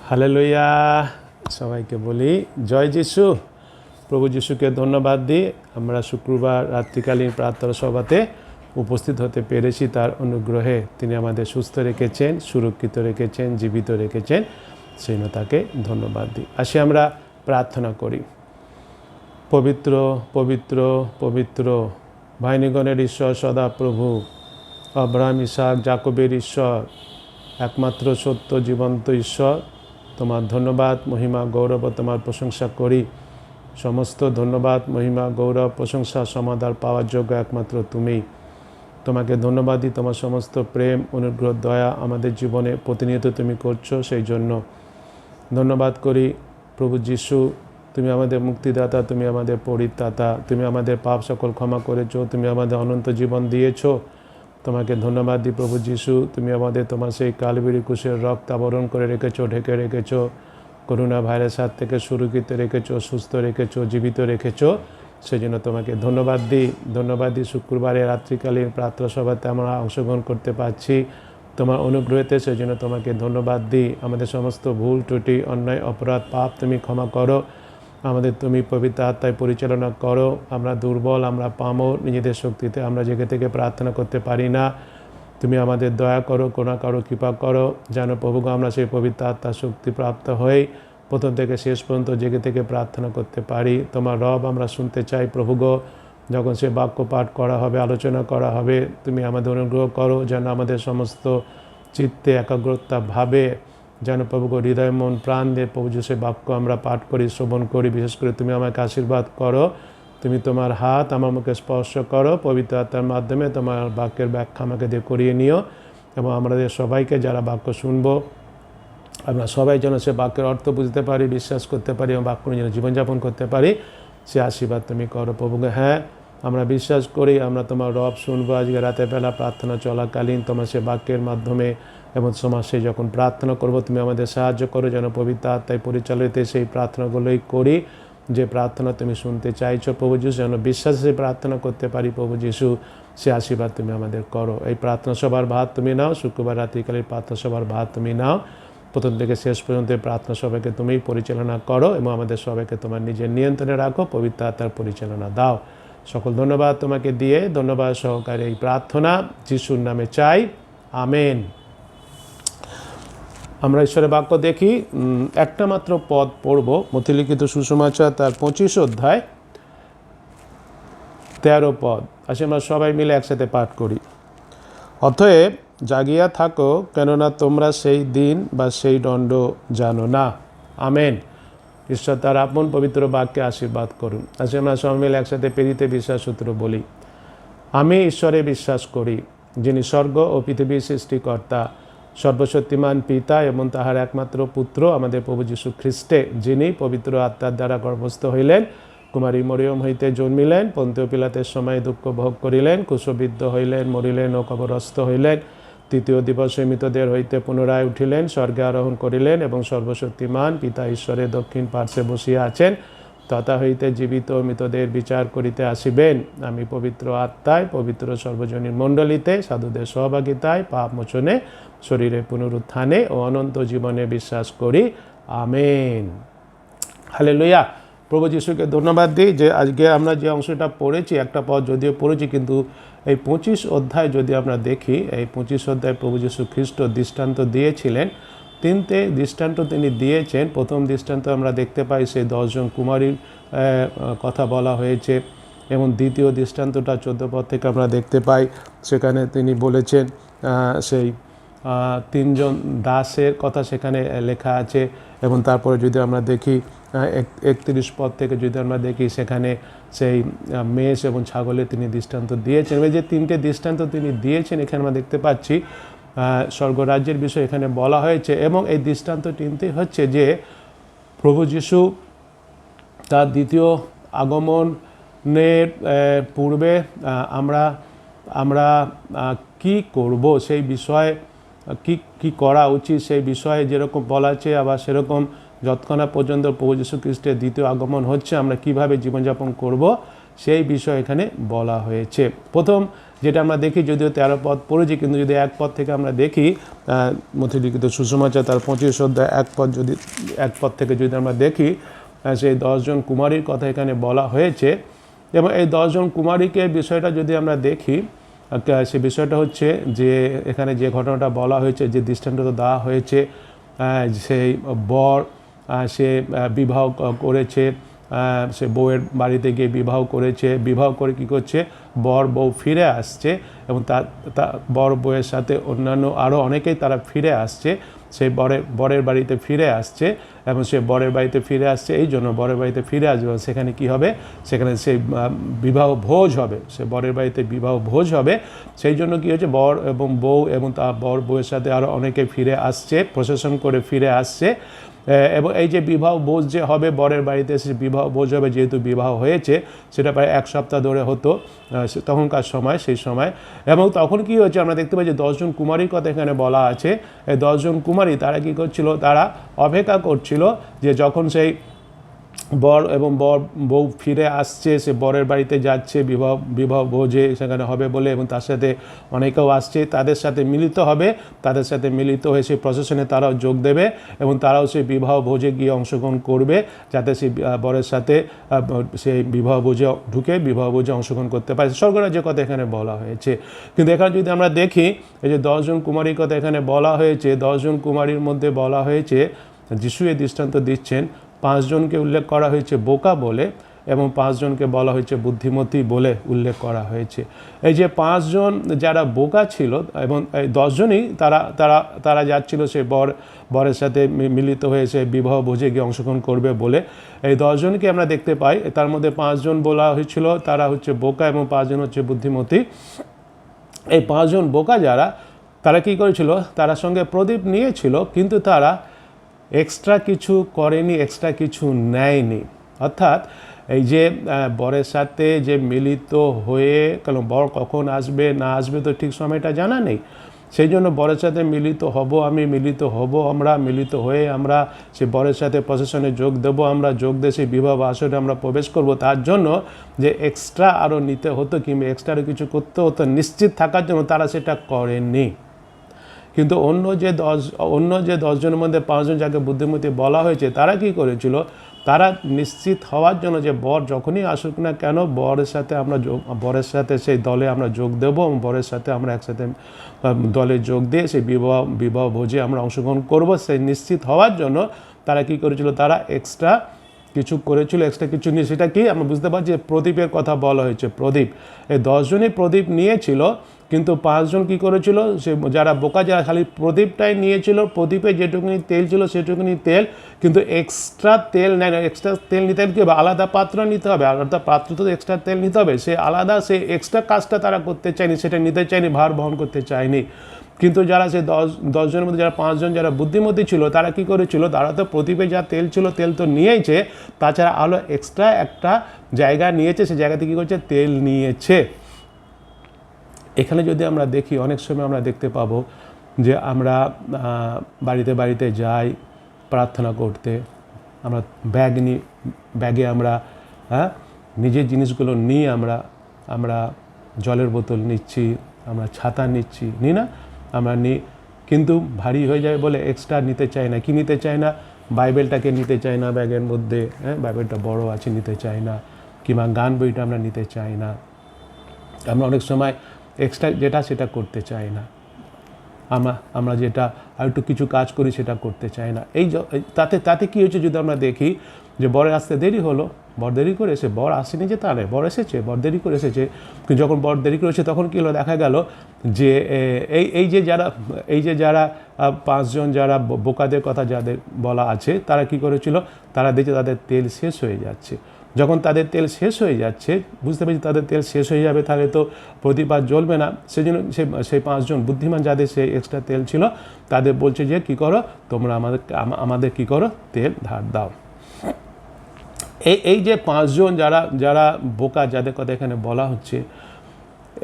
Hallelujah. সবাইকে বলি জয় যিশু। প্রভু যিশুকে ধন্যবাদ দিই আমরা শুক্রবার রাত্রিকালীন প্রার্থনা সভাতে উপস্থিত হতে পেরেছি। তার অনুগ্রহে তিনি আমাদের সুস্থ রেখেছেন, সুরক্ষিত রেখেছেন, জীবিত রেখেছেন, সেই জন্য তাকে ধন্যবাদ দিই। আসি আমরা প্রার্থনা করি। পবিত্র পবিত্র পবিত্র বাহিনীগণের ঈশ্বর সদা প্রভু, আব্রাহাম, ইসাক, জাকবের ঈশ্বর, একমাত্র সত্য জীবন্ত ঈশ্বর, তোমার ধন্যবাদ, মহিমা, গৌরব ও তোমার প্রশংসা করি। সমস্ত ধন্যবাদ, মহিমা, গৌরব, প্রশংসা, সমাদর পাওয়ার যোগ্য একমাত্র তুমি। তোমাকে ধন্যবাদ দিই, তোমার সমস্ত প্রেম, অনুগ্রহ, দয়া আমাদের জীবনে প্রতিনিয়ত তুমি করছো, সেই জন্য ধন্যবাদ করি। প্রভু যিশু, তুমি আমাদের মুক্তিদাতা, তুমি আমাদের পরিত্রাতা, তুমি আমাদের পাপ সকল ক্ষমা করেছো, তুমি আমাদের অনন্ত জীবন দিয়েছো। তোমাকে ধন্যবাদ দিই প্রভু যিশু, তুমি আমাদের তোমার সেই কালবেরি ক্রুশের রক্ত আবরণ করে রেখেছো, ঢেকে রেখেছো, করোনা ভাইরাস হাত থেকে সুরক্ষিত রেখেছো, সুস্থ রেখেছো, জীবিত রেখেছো, সেই জন্য তোমাকে ধন্যবাদ দিই। ধন্যবাদ দিই শুক্রবারে রাত্রিকালীন প্রার্থনা সভাতে আমরা অংশগ্রহণ করতে পারছি তোমার অনুগ্রহেতে, সেই জন্য তোমাকে ধন্যবাদ দিই। আমাদের সমস্ত ভুল ত্রুটি, অন্যায়, অপরাধ, পাপ তুমি ক্ষমা করো, আমাদের তুমি পবিত্র আত্মায় পরিচালনা করো। আমরা দুর্বল, আমরা পামর, নিজেদের শক্তিতে আমরা জেগে থেকে প্রার্থনা করতে পারি না। তুমি আমাদের দয়া করো, করুণা করো, কৃপা করো, যেন প্রভুগো আমরা সেই পবিত্র আত্মার শক্তি প্রাপ্ত হয়ে প্রথম থেকে শেষ পর্যন্ত জেগে থেকে প্রার্থনা করতে পারি। তোমার রব আমরা শুনতে চাই প্রভুগো, যখন সে বাক্য পাঠ করা হবে, আলোচনা করা হবে, তুমি আমাদের অনুগ্রহ করো যেন আমাদের সমস্ত চিত্তে একাগ্রতা ভাবে যেন প্রভুগো হৃদয়, মন, প্রাণ দিয়ে প্রভু যিশুর বাক্য আমরা পাঠ করি, শ্রবণ করি। বিশেষ করে তুমি আমাকে আশীর্বাদ করো, তুমি তোমার হাত আমার মুখে স্পর্শ করো, পবিত্র আত্মার মাধ্যমে তোমার বাক্যের ব্যাখ্যা আমাকে দিয়ে করিয়ে নিও, এবং আমাদের সবাইকে যারা বাক্য শুনবো আমরা সবাই যেন সে বাক্যের অর্থ বুঝতে পারি, বিশ্বাস করতে পারি এবং বাক্য যেন জীবনযাপন করতে পারি, সে আশীর্বাদ তুমি করো প্রভুকে। হ্যাঁ, আমরা বিশ্বাস করি আমরা তোমার রব শুনবো আজকে রাতে বেলা প্রার্থনা চলাকালীন, তোমার সে বাক্যের মাধ্যমে এবং সমাজে যখন প্রার্থনা করব তুমি আমাদের সাহায্য করো যেন পবিত্র আত্মায় পরিচালিত সেই প্রার্থনাগুলোই করি যে প্রার্থনা তুমি শুনতে চাইছো প্রভু যিশু, যেন বিশ্বাসে প্রার্থনা করতে পারি প্রভু যিশু, সে আশীর্বাদ তুমি আমাদের করো। এই প্রার্থনা সভার ভাত তুমি নাও, শুক্রবার রাত্রিকালের প্রার্থনা সভার ভাত তুমি নাও, প্রথম থেকে শেষ পর্যন্ত প্রার্থনা সবাইকে তুমি পরিচালনা করো এবং আমাদের সবাইকে তোমার নিজের নিয়ন্ত্রণে রাখো, পবিত্র আত্মার পরিচালনা দাও। সকল ধন্যবাদ তোমাকে দিয়ে, ধন্যবাদ সহকারে এই প্রার্থনা যিশুর নামে চাই, আমেন। আমরা ঈশ্বরের বাক্য দেখি, একটা মাত্র পদ পড়ব, মথিলিখিত সুসমাচার তার 25 অধ্যায় 13 পদ। আসে আমরা সবাই মিলে একসাথে পাঠ করি। অতএব জাগিয়া থাকো, কেননা তোমরা সেই দিন বা সেই দণ্ড জানো না। আমেন। ঈশ্বর তার আপন পবিত্র বাক্যে আশীর্বাদ করুন। আসে আমরা সবাই মিলে একসাথে পেরিতে বিশ্বাস সূত্র বলি। আমি ঈশ্বরে বিশ্বাস করি, যিনি স্বর্গ ও পৃথিবীর সৃষ্টিকর্তা, সর্বশক্তিমান পিতা এবং তাহার একমাত্র পুত্র আমাদের প্রভু যীশু খ্রিস্টে, যিনি পবিত্র আত্মার দ্বারা গর্ভস্থ হইলেন, কুমারী মরিয়ম হইতে জন্মিলেন, পন্তীয় পিলাতের সময় দুঃখ ভোগ করিলেন, ক্রুশবিদ্ধ হইলেন, মরিলেন ও কবরস্থ হইলেন, তৃতীয় দিবসে মৃতদের হইতে পুনরায় উঠিলেন, স্বর্গে আরোহণ করিলেন এবং সর্বশক্তিমান পিতা ঈশ্বরের দক্ষিণ পার্শ্বে বসিয়া আছেন, তথা হইতে জীবিত মৃতদের বিচার করিতে আসিবেন। আমি পবিত্র আত্মায়, পবিত্র সর্বজনীন মণ্ডলীতে, সাধুদের সহভাগিতায়, পাপ মোচনে, শরীরের পুনরুত্থানে ও অনন্ত জীবনে বিশ্বাস করি, আমেন। হালেলুয়া। প্রভু যিশুকে ধন্যবাদ দিই যে আজকে আমরা যে অংশটা পড়েছি, একটা পদ যদিও পড়েছি, কিন্তু এই 25 অধ্যায় যদি আমরা দেখি, এই 25 অধ্যায় প্রভু যীশু খ্রিস্ট দৃষ্টান্ত দিয়েছিলেন, তিনটে দৃষ্টান্ত তিনি দিয়েছেন। প্রথম দৃষ্টান্ত আমরা দেখতে পাই সেই 10 জন কুমারীর কথা বলা হয়েছে, এবং দ্বিতীয় দৃষ্টান্তটা 14 পদ থেকে আমরা দেখতে পাই, সেখানে তিনি বলেছেন সেই 3 জন দাসের কথা সেখানে লেখা আছে। এবং তারপরে যদি আমরা দেখি 31 পদ থেকে যদি আমরা দেখি, সেখানে সেই মেষ এবং ছাগলের তিনি দৃষ্টান্ত দিয়েছেন। এই যে 3টে দৃষ্টান্ত তিনি দিয়েছেন এখানে আমরা দেখতে পাচ্ছি স্বর্গরাজ্যের বিষয় এখানে বলা হয়েছে। এবং এই দৃষ্টান্ত তিনটি হচ্ছে যে প্রভু যিশু তার দ্বিতীয় আগমনের পূর্বে আমরা কি করব সেই বিষয়ে, কি করা উচিত সেই বিষয়ে যেরকম বলা আছে, আবার সেরকম যতক্ষণা পর্যন্ত প্রভু যীশু খ্রিস্টের দ্বিতীয় আগমন হচ্ছে আমরা কিভাবে জীবনযাপন করব সেই বিষয় এখানে বলা হয়েছে। প্রথম যেটা আমরা দেখি যদিও 13 পদ পড়েছি, কিন্তু যদি 1 পদ থেকে আমরা দেখি মথি লিখিত সুসমাচার তার 25 অধ্যায় 1 পদ থেকে যদি আমরা দেখি, সেই 10 জন কুমারীর কথা এখানে বলা হয়েছে। এবং এই 10 জন কুমারীকে বিষয়টা যদি আমরা দেখি, সে বিষয়টা হচ্ছে যে এখানে যে ঘটনাটা বলা হয়েছে, যে দৃষ্টান্তটা দেওয়া হয়েছে, সেই বর সে বিবাহ করেছে, সে বউয়ের বাড়িতে গিয়ে বিবাহ করেছে, বিবাহ করে কী করছে, বর বউ ফিরে আসছে এবং তা বর বউয়ের সাথে অন্যান্য আরও অনেকেই তারা ফিরে আসছে, সেই বরের বাড়িতে ফিরে আসছে এবং সে বরের বাড়িতে ফিরে আসছে এই জন্য বরের বাড়িতে ফিরে আসবে, সেখানে কি হবে, সেখানে সেই বিবাহ ভোজ হবে, সে বরের বাড়িতে বিবাহ ভোজ হবে। সেই জন্য কী হচ্ছে, বর এবং বউ এবং তার বর বউয়ের সাথে আরও অনেকে ফিরে আসছে, প্রসেশন করে ফিরে আসছে। এবং এই যে বিবাহ ভোজ যে হবে বরের বাড়িতে এসে বিবাহ ভোজ হবে, যেহেতু বিবাহ হয়েছে সেটা প্রায় 1 সপ্তাহ ধরে হতো তখনকার সময়, সেই সময়। এবং তখন কি হয়েছে, আমরা দেখতে পাই যে 10 জন কুমারীর কথা এখানে বলা আছে। এই 10 জন কুমারী তারা কী করছিল, তারা অপেক্ষা করছিল যে যখন সেই বর এবং বউ ফিরে আসছে, সে বরের বাড়িতে যাচ্ছে বিবাহ ভোজে সেখানে হবে বলে, এবং তার সাথে অনেকেও আসছে, তাদের সাথে মিলিত হবে, তাদের সাথে মিলিত হয়ে সেই প্রসেশনে তারাও যোগ দেবে এবং তারাও সেই বিবাহ ভোজে গিয়ে অংশগ্রহণ করবে, যাতে সেই বরের সাথে সেই বিবাহ ভোজে ঢুকে বিবাহ ভোজে অংশগ্রহণ করতে পারে। স্বর্গরাজ্যের কথা এখানে বলা হয়েছে। কিন্তু এখানে যদি আমরা দেখি, এই যে 10 জন কুমারীর কথা এখানে বলা হয়েছে, 10 জন কুমারীর মধ্যে বলা হয়েছে, যিশু এই দৃষ্টান্ত দিচ্ছেন, 5 জনকে উল্লেখ করা হয়েছে বোকা বলে এবং 5 জনকে বলা হয়েছে বুদ্ধিমতী বলে উল্লেখ করা হয়েছে। এই যে 5 জন যারা বোকা ছিল এবং 10 জনই তারা যাচ্ছিল সে বরের সাথে মিলিত হয়ে সে বিবাহ ভোজে গিয়ে অংশগ্রহণ করবে বলে। এই 10 জনকে আমরা দেখতে পাই, তার মধ্যে 5 জন বলা হয়েছিল তারা হচ্ছে বোকা এবং 5 জন হচ্ছে বুদ্ধিমতী। এই 5 জন বোকা যারা, তারা কী করেছিল, তারা সঙ্গে প্রদীপ নিয়েছিল, কিন্তু তারা এক্সট্রা কিছু করেনি, এক্সট্রা কিছু নেয়নি। অর্থাৎ এই যে বরের সাথে যে মিলিত হয়ে, কারণ বর কখন আসবে না আসবে তো ঠিক সময়টা জানা নেই, সেই জন্য বরের সাথে মিলিত হব আমরা মিলিত হয়ে আমরা সে বরের সাথে প্রসেশনে যোগ দেবো, আমরা যোগ দিয়ে সেই বিবাহ আসরে আমরা প্রবেশ করব। তার জন্য যে এক্সট্রা আরও নিতে হতো কিংবা এক্সট্রা আরও কিছু করতে হতো নিশ্চিত থাকার জন্য, তারা সেটা করেনি। কিন্তু অন্য যে 10 জনের মধ্যে 5 জন যাকে বুদ্ধিমতী বলা হয়েছে, তারা কি করেছিল, তারা নিশ্চিত হওয়ার জন্য যে বর যখনই আসুক না কেন বরের সাথে সেই দলে আমরা যোগ দেবো এবং বরের সাথে আমরা একসাথে দলে যোগ দিয়ে সেই বিবাহ ভোজে আমরা অংশগ্রহণ করব, সেই নিশ্চিত হওয়ার জন্য তারা কি করেছিল, তারা এক্সট্রা কিছু করেছিল, এক্সট্রা কিছু নিয়ে। সেটা কি আমরা বুঝতে পারছি, প্রদীপের কথা বলা হয়েছে। প্রদীপ, এই 10 জনই প্রদীপ নিয়েছিল, কিন্তু 5 জন কী করেছিল, সে যারা বোকা, যারা খালি প্রদীপটাই নিয়েছিল, প্রদীপে যেটুকুনি তেল ছিল সেটুকুনি তেল, কিন্তু এক্সট্রা তেল নেয় না। এক্সট্রা তেল নিতে হবে কী হবে, আলাদা পাত্র নিতে হবে, আলাদা পাত্র তো এক্সট্রা তেল নিতে হবে, সে আলাদা সে এক্সট্রা কাজটা তারা করতে চায়নি, সেটা নিতে চায়নি, ভার বহন করতে চায়নি। কিন্তু যারা সে 10 জনের মধ্যে যারা 5 জন যারা বুদ্ধিমতী ছিল, তারা কি করেছিল, তারা তো প্রদীপে যা তেল ছিল তেল তো নিয়েছে, তাছাড়া আলো এক্সট্রা একটা জায়গা নিয়েছে, সে জায়গাতে কী করছে, তেল নিয়েছে। এখানে যদি আমরা দেখি, অনেক সময় আমরা দেখতে পাবো যে আমরা বাড়িতে যাই প্রার্থনা করতে, আমরা ব্যাগে আমরা নিজের জিনিসগুলো নিয়ে আমরা জলের বোতল নিচ্ছি, আমরা ছাতা নিচ্ছি, না আমরা নিই, কিন্তু ভারী হয়ে যায় বলে এক্সট্রা নিতে চাই না। কি নিতে চাই না, বাইবেলটাকে নিতে চাই না ব্যাগের মধ্যে, বাইবেলটা বড় আছে নিতে চাই না, কিংবা গান বইটা আমরা নিতে চাই না। আমরা অনেক সময় এক্সট্রা যেটা সেটা করতে চাই না, আমরা যেটা আর একটু কিছু কাজ করি সেটা করতে চাই না। তাতে কী হচ্ছে, যদি আমরা দেখি যে বরের আসতে দেরি হলো, বর দেরি করে এসে, বর আসেনি যে তাহলে বর এসেছে, বর দেরি করে এসেছে, কিন্তু যখন বর দেরি করেছে তখন কী হলো, দেখা গেল যে এই যে যারা 5 জন যারা বোকাদের কথা যাদের বলা আছে, তারা কি করেছিল, তারা দেখছে তাদের তেল শেষ হয়ে যাচ্ছে। যখন তাদের তেল শেষ হয়ে যাচ্ছে, বুঝতে পারছি তাদের তেল শেষ হয়ে যাবে, তাহলে তো প্রদীপ আর জ্বলবে না। সেই জন্য সেই 5 জন বুদ্ধিমান যাদের সেই এক্সট্রা তেল ছিল, তাদের বলছে যে কী করো, তোমরা আমাদের কী করো, তেল ধার দাও। এই যে 5 জন যারা বোকা যাদের কথা এখানে বলা হচ্ছে,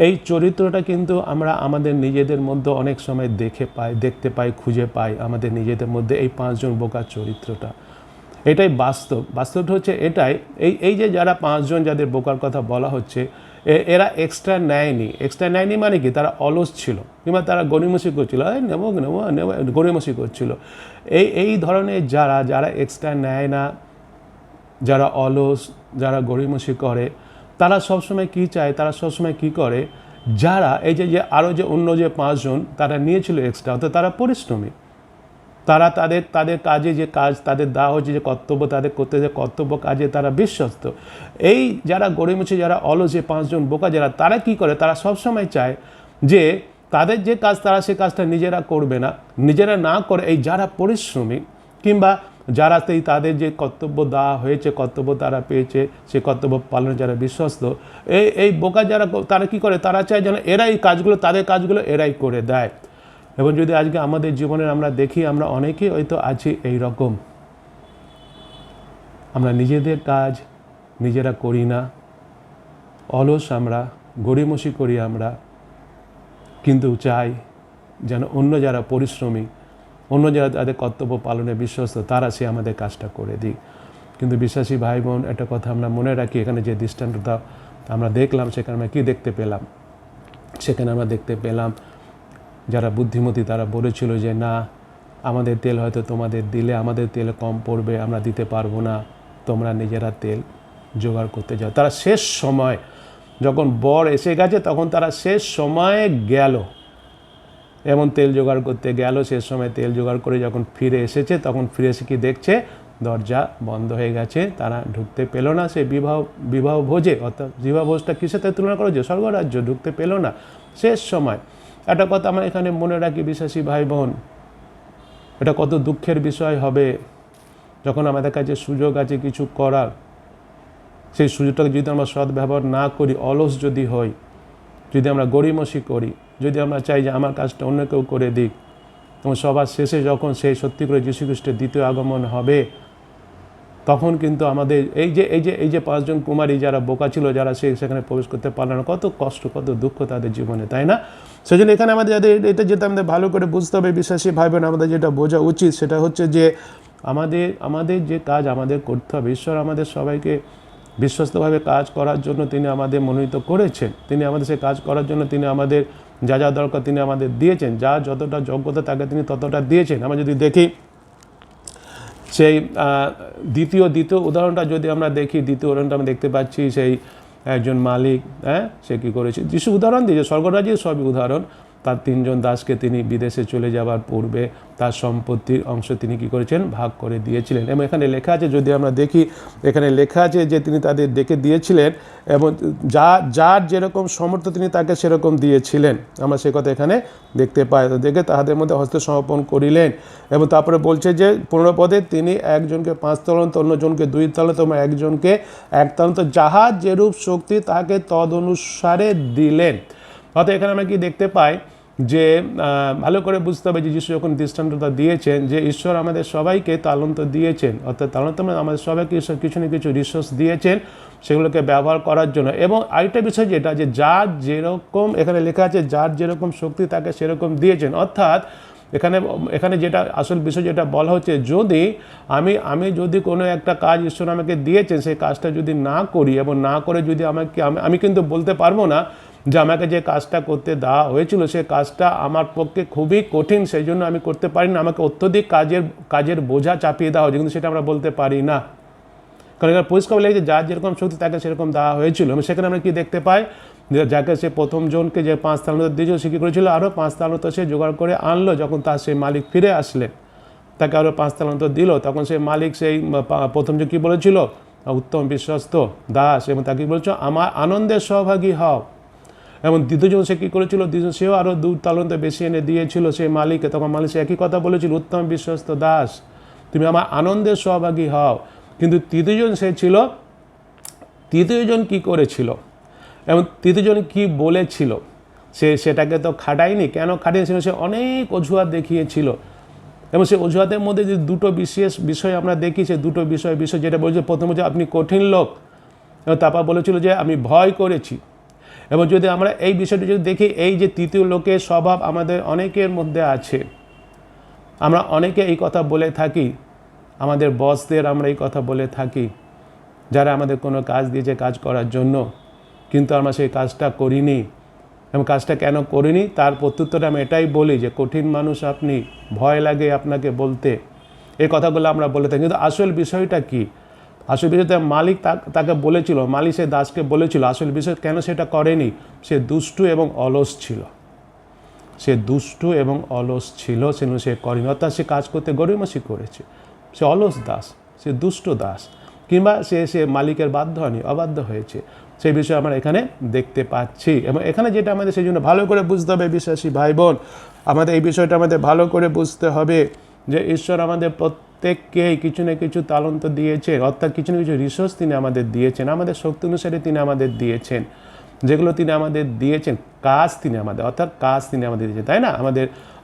এই চরিত্রটা কিন্তু আমরা আমাদের নিজেদের মধ্যে অনেক সময় দেখতে পাই, খুঁজে পাই আমাদের নিজেদের মধ্যে, এই 5 জন বোকার চরিত্রটা। এটাই বাস্তবটা হচ্ছে এটাই, এই যে যারা 5 জন যাদের বোকার কথা বলা হচ্ছে, এরা এক্সট্রা নেয়নি মানে কি, তারা অলস ছিল কিংবা তারা গড়িমসি করছিল, নেবো নেবো নেবো গড়িমসি করছিল। এই ধরনের যারা এক্সট্রা নেয় না, যারা অলস, যারা গড়িমসি করে, তারা সবসময় কি চায়, তারা সবসময় কি করে, যারা এই যে আরও যে অন্য যে 5 জন তারা নিয়েছিল এক্সট্রা, অর্থাৎ তারা পরিশ্রমী, তারা তাদের কাজে যে কাজ তাদের দেওয়া হচ্ছে, যে কর্তব্য তাদের করতে, যে কর্তব্য কাজে তারা বিশ্বস্ত। এই যারা গড়িমসি, যারা অলস, যে 5 জন বোকা যারা, তারা কি করে, তারা সবসময় চায় যে তাদের যে কাজ তারা সে কাজটা নিজেরা করবে না, নিজেরা না করে এই যারা পরিশ্রমী কিংবা যারা তাদের যে কর্তব্য দেওয়া হয়েছে, কর্তব্য তারা পেয়েছে, সে কর্তব্য পালনে যারা বিশ্বস্ত, এই বোকা যারা, তারা কি করে, তারা চায় যেন এরাই কাজগুলো, তাদের কাজগুলো এরাই করে দেয়। এবং যদি আজকে আমাদের জীবনে আমরা দেখি, আমরা অনেকেই হয়তো আছি এই রকম, আমরা নিজেদের কাজ নিজেরা করি না, অলস আমরা, গড়িমসি করি আমরা, কিন্তু চাই যেন অন্য যারা পরিশ্রমী, অন্য যারা তাদের কর্তব্য পালনে বিশ্বস্ত, তারা সে আমাদের কাজটা করে দিক। কিন্তু বিশ্বাসী ভাই বোন, একটা কথা আমরা মনে রাখি, এখানে যে দৃষ্টান্তটা আমরা দেখলাম, সেখানে আমরা কী দেখতে পেলাম? সেখানে আমরা দেখতে পেলাম যারা বুদ্ধিমতী তারা বলেছিল যে না, আমাদের তেল হয়তো তোমাদের দিলে আমাদের তেল কম পড়বে, আমরা দিতে পারবো না, তোমরা নিজেরা তেল জোগাড় করতে যাও। তারা শেষ সময় যখন বর এসে গেছে, তখন তারা শেষ সময়ে গেল এমন তেল জোগাড় করতে গেল। শেষ সময় তেল জোগাড় করে যখন ফিরে এসেছে, তখন ফিরে এসে কি দেখছে, দরজা বন্ধ হয়ে গেছে, তারা ঢুকতে পেল না সে বিবাহ ভোজে। অর্থাৎ বিবাহ ভোজটা কিসের সাথে তুলনা করা হচ্ছে? স্বর্গরাজ্য, ঢুকতে পেল না শেষ সময়। একটা কথা আমরা এখানে মনে রাখি বিশ্বাসী ভাই বোন, এটা কত দুঃখের বিষয় হবে যখন আমাদের কাছে সুযোগ আছে কিছু করার, সেই সুযোগটাকে যদি আমরা সদ্ব্যবহার না করি, অলস যদি হই, যদি আমরা গড়িমসি করি, যদি আমরা চাই যে আমার কাজটা অন্য কেউ করে দিক, এবং সবার শেষে যখন সেই সত্যি করে যীশু খ্রিস্টের দ্বিতীয় আগমন হবে, তখন কিন্তু আমাদের এই যে 5 জন কুমারী যারা বোকা ছিল, যারা সেখানে প্রবেশ করতে পারল না, কত কষ্ট, কত দুঃখ তাদের জীবনে, তাই না? সেই জন্য এখানে আমাদের এটা যেটা আমাদের ভালো করে বুঝতে হবে বিশ্বাসী ভাই বোন, আমাদের যেটা বোঝা উচিত সেটা হচ্ছে যে আমাদের যে কাজ আমাদের করতে হবে, ঈশ্বর আমাদের সবাইকে বিশ্বস্তভাবে কাজ করার জন্য তিনি আমাদের মনোনীত করেছেন। তিনি আমাদের সেই কাজ করার জন্য তিনি আমাদের যা যা দরকার তিনি আমাদের দিয়েছেন, যা যতটা যোগ্যতা তাকে তিনি ততটা দিয়েছেন। আমরা যদি দেখি সেই দ্বিতীয় উদাহরণটা যদি আমরা দেখি, দ্বিতীয় উদাহরণটা আমরা দেখতে পাচ্ছি সেই একজন মালিক, সে কী করেছে, যিশু উদাহরণ দিয়েছে, স্বর্গরাজ্যের সবই উদাহরণ। তার 3 জন দাসকে তিনি বিদেশে চলে যাওয়ার পূর্বে তার সম্পত্তির অংশ তিনি কী করেছেন, ভাগ করে দিয়েছিলেন। এবং এখানে লেখা আছে, যদি আমরা দেখি এখানে লেখা আছে যে তিনি তাদের ডেকে দিয়েছিলেন এবং যার যেরকম সামর্থ্য তিনি তাকে সেরকম দিয়েছিলেন। আমরা সে কথা এখানে দেখতে পাই। দেখে তাহাদের মধ্যে হস্তে সমর্পণ করিলেন। এবং তারপরে বলছে যে 15 পদে তিনি একজনকে 5 তালান্ত, অন্যজনকে 2 তালান্ত এবং একজনকে 1 তালান্ত, যাহার যেরূপ শক্তি তাহাকে তদ অনুসারে দিলেন। অর্থাৎ এখানে আমরা কি দেখতে পাই যে ভালো করে বুঝতে হবে যে যিশু যখন দৃষ্টান্তটা দিয়েছেন যে ঈশ্বর আমাদের সবাইকে তালন্ত দিয়েছেন, অর্থাৎ তালন্ত মানে আমাদের সবাইকে ঈশ্বর কিছু না কিছু রিসোর্স দিয়েছেন সেগুলোকে ব্যবহার করার জন্য। এবং আরেকটা বিষয় যেটা যে যার যেরকম, এখানে লেখা আছে যার যেরকম শক্তি তাকে সেরকম দিয়েছেন। অর্থাৎ এখানে যেটা আসল বিষয় যেটা বলা হচ্ছে, যদি আমি যদি কোনো একটা কাজ ঈশ্বর আমাকে দিয়েছেন, সেই কাজটা যদি না করি এবং না করে যদি আমি কিন্তু বলতে পারবো না যে আমাকে যে কাজটা করতে দেওয়া হয়েছিল সে কাজটা আমার পক্ষে খুবই কঠিন, সেই জন্য আমি করতে পারি না, আমাকে অত্যধিক কাজের বোঝা চাপিয়ে দেওয়া হয়েছে, কিন্তু সেটা আমরা বলতে পারি না। কারণ এখানে পরিষ্কার লেগেছে যার যেরকম শক্তি তাকে সেরকম দেওয়া হয়েছিল। এবং সেখানে আমরা কি দেখতে পাই, যাকে সে প্রথম জনকে যে 5 তালান্ত দিয়েছিল সে কী করেছিল, আরও 5 তালান্ত সে জোগাড় করে আনলো। যখন তার সেই মালিক ফিরে আসলেন, তাকে আরও 5 তালান্ত দিল। তখন সেই মালিক সেই প্রথম যে কী বলেছিল, উত্তম বিশ্বস্ত দাস, এবং তাকে বলেছিল আমার আনন্দের সহভাগী হও। এবং দ্বিতীয়জন সে কী করেছিল, সেও আরও 2 তালান্ত বেশি এনে দিয়েছিল সেই মালিককে। তখন মালিক সে একই কথা বলেছিল, উত্তম বিশ্বস্ত দাস, তুমি আমার আনন্দের সহভাগী হও। কিন্তু তৃতীয়জন সে ছিল, তৃতীয়জন কী করেছিল এবং তৃতীয়জন কি বলেছিল, সেটাকে তো খাটায়নি। কেন খাটিয়েছিল? সে অনেক অজুহাত দেখিয়েছিল। এবং সেই অজুহাতের মধ্যে যে 2টো বিশেষ বিষয় আমরা দেখি, সে 2টো বিষয় যেটা বলছে, প্রথম হচ্ছে আপনি কঠিন লোক, এবং তারপর বলেছিল যে আমি ভয় করেছি। এবং যদি আমরা এই বিষয়টি যদি দেখি, এই যে তৃতীয় লোকের স্বভাব আমাদের অনেকের মধ্যে আছে। আমরা অনেকে এই কথা বলে থাকি, আমাদের বসদের আমরা এই কথা বলে থাকি, যারা আমাদের কোনো কাজ দিয়েছে কাজ করার জন্য, কিন্তু আমরা সেই কাজটা করিনি। এবং কাজটা কেন করিনি তার প্রত্যুত্তরে আমি এটাই বলি যে কঠিন মানুষ আপনি, ভয় লাগে আপনাকে বলতে, এই কথাগুলো আমরা বলে থাকি। কিন্তু আসল বিষয়টা কি? আসল বিষয়টা মালিক তাকে বলেছিল, মালিক সে দাসকে বলেছিল, আসল বিষয় কেন সেটা করেনি? সে দুষ্টু এবং অলস ছিল। সে দুষ্টু এবং অলস ছিল, সে করেনি, অর্থাৎ সে কাজ করতে গড়িমসি করেছে। সে অলস দাস, সে দুষ্ট দাস, কিংবা সে মালিকের অবাধ্য হয়েছে, সেই বিষয়ে আমরা এখানে দেখতে পাচ্ছি। এবং এখানে যেটা আমাদের সেই জন্য ভালো করে বুঝতে হবে বিশ্বাসী ভাই বোন, আমাদের এই বিষয়টা আমাদের ভালো করে বুঝতে হবে যে ঈশ্বর আমাদের প্রত্যেককেই কিছু না কিছু তালন্ত দিয়েছেন, অর্থাৎ কিছু না কিছু রিসোর্স তিনি আমাদের দিয়েছেন, আমাদের শক্তি অনুসারে তিনি আমাদের দিয়েছেন, যেগুলো তিনি আমাদের দিয়েছেন, কাজ তিনি আমাদের দিয়েছেন, তাই না?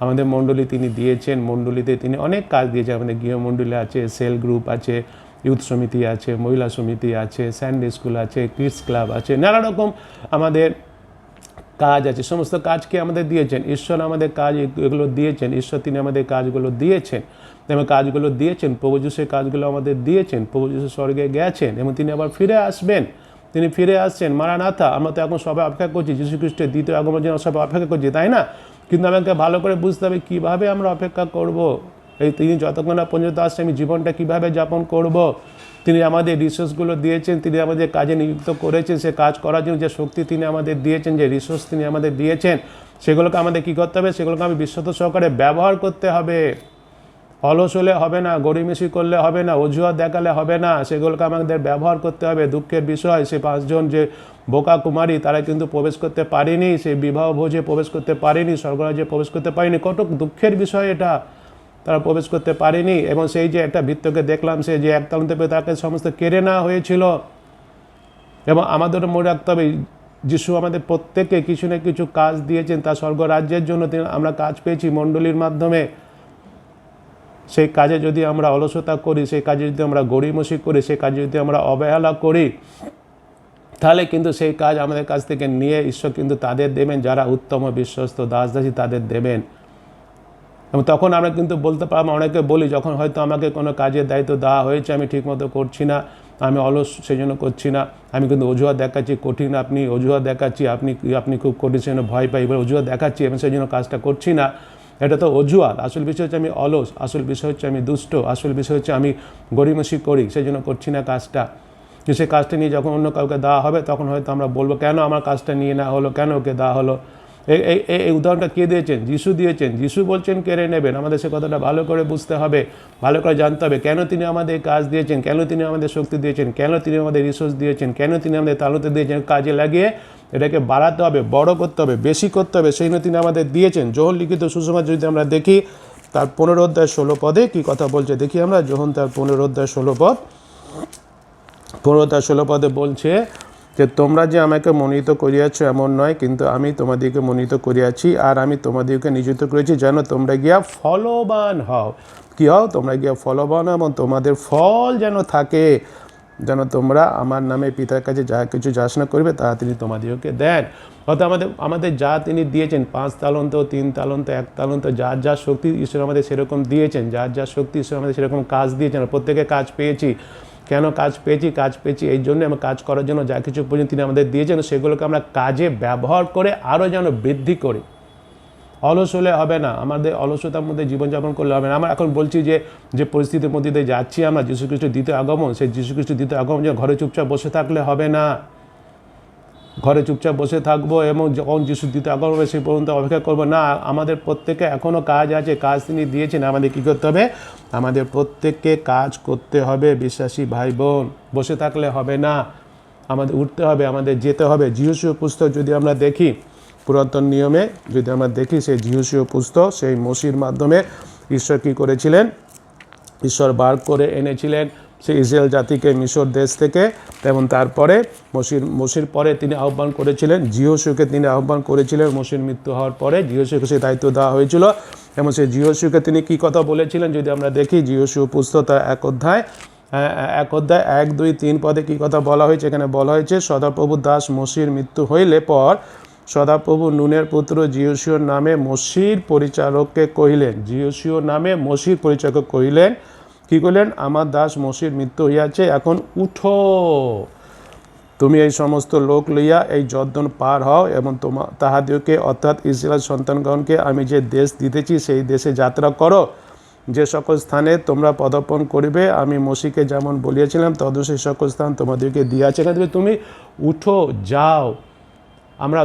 আমাদের মণ্ডলী তিনি দিয়েছেন, মণ্ডলীতে তিনি অনেক কাজ দিয়েছেন। আমাদের গৃহমণ্ডলী আছে, সেল গ্রুপ আছে, ইউথ সমিতি আছে, মহিলা সমিতি আছে, সানডে স্কুল আছে, কিডস ক্লাব আছে, নানা রকম আমাদের কাজ আছে। সমস্ত কাজকে আমাদের দিয়েছেন ঈশ্বর, আমাদের কাজ এগুলো দিয়েছেন ঈশ্বর, তিনি আমাদের কাজগুলো দিয়েছেন এবং কাজগুলো দিয়েছেন প্রভু যিশুর কাজগুলো আমাদের দিয়েছেন। প্রভু যিশু স্বর্গে গেছেন এবং তিনি আবার ফিরে আসবেন, তিনি ফিরে আসছেন। মারানাথা, আমরা তো এখন সবাই অপেক্ষা করছি, যীশু খ্রিস্টের দ্বিতীয় আগমনের জন্য সবাই অপেক্ষা করছি, তাই না? কিন্তু আমাকে ভালো করে বুঝতে হবে কীভাবে আমরা অপেক্ষা করব, এই তিনি যতক্ষণ না পর্যন্ত আসছে আমি জীবনটা কীভাবে যাপন করব। তিনি আমাদের রিসোর্সগুলো দিয়েছেন, তিনি আমাদের কাজে নিযুক্ত করেছেন, সে কাজ করার জন্য যে শক্তি তিনি আমাদের দিয়েছেন, যে রিসোর্স তিনি আমাদের দিয়েছেন, সেগুলোকে আমাদের কী করতে হবে? সেগুলোকে আমি বিশ্বস্ত সহকারে ব্যবহার করতে হবে। অলস হলে হবে না, গড়িমেশি করলে হবে না, অজুহাত দেখালে হবে না, সেগুলোকে আমাদের ব্যবহার করতে হবে। দুঃখের বিষয়, সে 5 জন যে বোকা কুমারী তারা কিন্তু প্রবেশ করতে পারেনি, সেই বিবাহ ভোজে প্রবেশ করতে পারেনি, স্বর্গরাজ্যে প্রবেশ করতে পারেনি। কত দুঃখের বিষয় এটা, তারা প্রবেশ করতে পারেনি। এবং সেই যে একটা ভৃত্যকে দেখলাম, সে যে 1 তালন্ত পেয়ে তাকে সমস্ত কেড়ে নেওয়া হয়েছিল। এবং আমাদেরও মনে রাখতে হবে যিশু আমাদের প্রত্যেককে কিছু না কিছু কাজ দিয়েছেন, তার স্বর্গরাজ্যের জন্য আমরা কাজ পেয়েছি মণ্ডলীর মাধ্যমে। সেই কাজে যদি আমরা অলসতা করি, সেই কাজে যদি আমরা গড়িমসি করি, সেই কাজে যদি আমরা অবহেলা করি, তাহলে কিন্তু সেই কাজ আমাদের কাছ থেকে নিয়ে ঈশ্বর কিন্তু তাদের দেবেন যারা উত্তম বিশ্বস্ত দাসদাসী, তাদের দেবেন। এবং তখন আমরা কিন্তু বলতে পারবো, অনেকে বলি যখন হয়তো আমাকে কোনো কাজের দায়িত্ব দেওয়া হয়েছে, আমি ঠিকমতো করছি না, আমি অলস সেই জন্য করছি না, আমি কিন্তু অজুহাত দেখাচ্ছি, কঠিন আপনি অজুহাত দেখাচ্ছি, আপনি খুব কঠিন সেই জন্য ভয় পাই, এবার অজুহাত দেখাচ্ছি এবং সেই জন্য কাজটা করছি না। এটা তো অজুহাত। আসল বিষয় হচ্ছে আমি অলস, আসল বিষয় হচ্ছে আমি দুষ্ট, আসল বিষয় হচ্ছে আমি গড়িমসি করি, সেই জন্য করছি না কাজটা। কিন্তু সেই কাজটা নিয়ে যখন অন্য কাউকে দেওয়া হবে, তখন হয়তো আমরা বলবো কেন আমার কাজটা নিয়ে না হলো, কেন ওকে দেওয়া হলো। এই উদাহরণটা কে দিয়েছেন? যিশু দিয়েছেন। যিশু বলছেন কেড়ে নেবেন। আমাদের সে কথাটা ভালো করে বুঝতে হবে, ভালো করে জানতে হবে কেন তিনি আমাদের কাজ দিয়েছেন, কেন তিনি আমাদের শক্তি দিয়েছেন, কেন তিনি আমাদের রিসোর্স দিয়েছেন, কেন তিনি আমাদের তালন্ত দিয়েছেন। কাজে লাগিয়ে এটাকে বাড়াতে হবে, বড় করতে হবে, বেশি করতে হবে, সেই জন্য তিনি আমাদের দিয়েছেন। যোহন লিখিত সুসমাচার যদি আমরা দেখি তার 15 অধ্যায় 16 পদে কী কথা বলছে দেখি আমরা। যোহন তার 15 অধ্যায় 16 পদ, 15 অধ্যায় 16 পদে বলছে যে তোমরা যে আমাকে মনোনীত করিয়াছ এমন নয়, কিন্তু আমি তোমাদেরকে মনোনীত করিয়াছি, আর আমি তোমাদেরকে নিযুক্ত করেছি যেন তোমরা গিয়া ফলবান হও। কী হও? তোমরা গিয়া ফলবান হও এবং তোমাদের ফল যেন থাকে, যেন তোমরা আমার নামে পিতার কাছে যা কিছু যাচনা করবে তা তিনি তোমাদেরকে দেন। অর্থাৎ আমাদের যা তিনি দিয়েছেন, 5 তালন্ত, 3 তালন্ত, 1 তালন্ত, যার যা শক্তি ঈশ্বর আমাদের সেরকম দিয়েছেন, যার যা শক্তি ঈশ্বর আমাদের সেরকম কাজ দিয়েছেন। প্রত্যেকে কাজ পেয়েছি। কেন কাজ পেয়েছি? এই জন্য আমরা কাজ করার জন্য যা কিছু পর্যন্ত তিনি আমাদের দিয়েছেন, সেগুলোকে আমরা কাজে ব্যবহার করে আরও যেন বৃদ্ধি করি। অলস হলে হবে না, আমাদের অলসতার মধ্যে জীবনযাপন করলে হবে না। আমরা এখন বলছি যে পরিস্থিতির মধ্যে দিয়ে যাচ্ছি আমরা, যীশু খ্রিস্টের দ্বিতীয় আগমন, সেই যীশু খ্রিস্টের দ্বিতীয় আগমন যেন ঘরে চুপচাপ বসে থাকলে হবে না। ঘরে চুপচাপ বসে থাকবো এবং যখন যিশুর দ্বিতীয় আগমন হবে সেই পর্যন্ত অপেক্ষা করবো না। আমাদের প্রত্যেকে এখনও কাজ আছে, কাজ তিনি দিয়েছেন। আমাদের কী করতে হবে? আমাদের প্রত্যেককে কাজ করতে হবে বিশ্বাসী ভাই বোন। বসে থাকলে হবে না, আমাদের উঠতে হবে, আমাদের যেতে হবে। যিহোশূয় পুস্তক যদি আমরা দেখি, পুরাতন নিয়মে যদি আমরা দেখি, সেই যিহোশূয় পুস্তক, সেই মসির মাধ্যমে ঈশ্বর কী করেছিলেন? ঈশ্বর বার করে এনেছিলেন সেই ইসরায়েল জাতিকে মিশর দেশ থেকে। এবং তারপরে মসির পরে তিনি আহ্বান করেছিলেন, যিহোশূয়কে তিনি আহ্বান করেছিলেন। মসির মৃত্যু হওয়ার পরে যিহোশূয়কে সেই দায়িত্ব দেওয়া হয়েছিল। এবং সেই যিহোশূয়কে তিনি কী কথা বলেছিলেন যদি আমরা দেখি, যিহোশূয় পুস্তক তার 1 অধ্যায় 1, 2, 3 পদে কী কথা বলা হয়েছে? এখানে বলা হয়েছে, সদাপ্রভুর দাস মসির মৃত্যু হইলে পর সদাপ্রভু নুনের পুত্র যিহোশূয়র নামে মসির পরিচারককে কহিলেন, যিহোশূয়র নামে মসির পরিচারক কহিলেন, কী করলেন? আমার দাস মসির মৃত্যু হইয়াছে, এখন উঠো। তুমি এই সমস্ত লোক লইয়া এই যর্দন পার হও এবং তাহাদিওকে অর্থাৎ ইসরায়েল সন্তানগণকে আমি যে দেশ দিতেছি সেই দেশে যাত্রা করো। যে সকল স্থানে তোমরা পদার্পণ করিবে আমি মোশিকে যেমন বলিয়াছিলাম তদ সেই সকল স্থান তোমাদেরকে দিয়াছে। এখানে তুমি উঠো, যাও। আমরা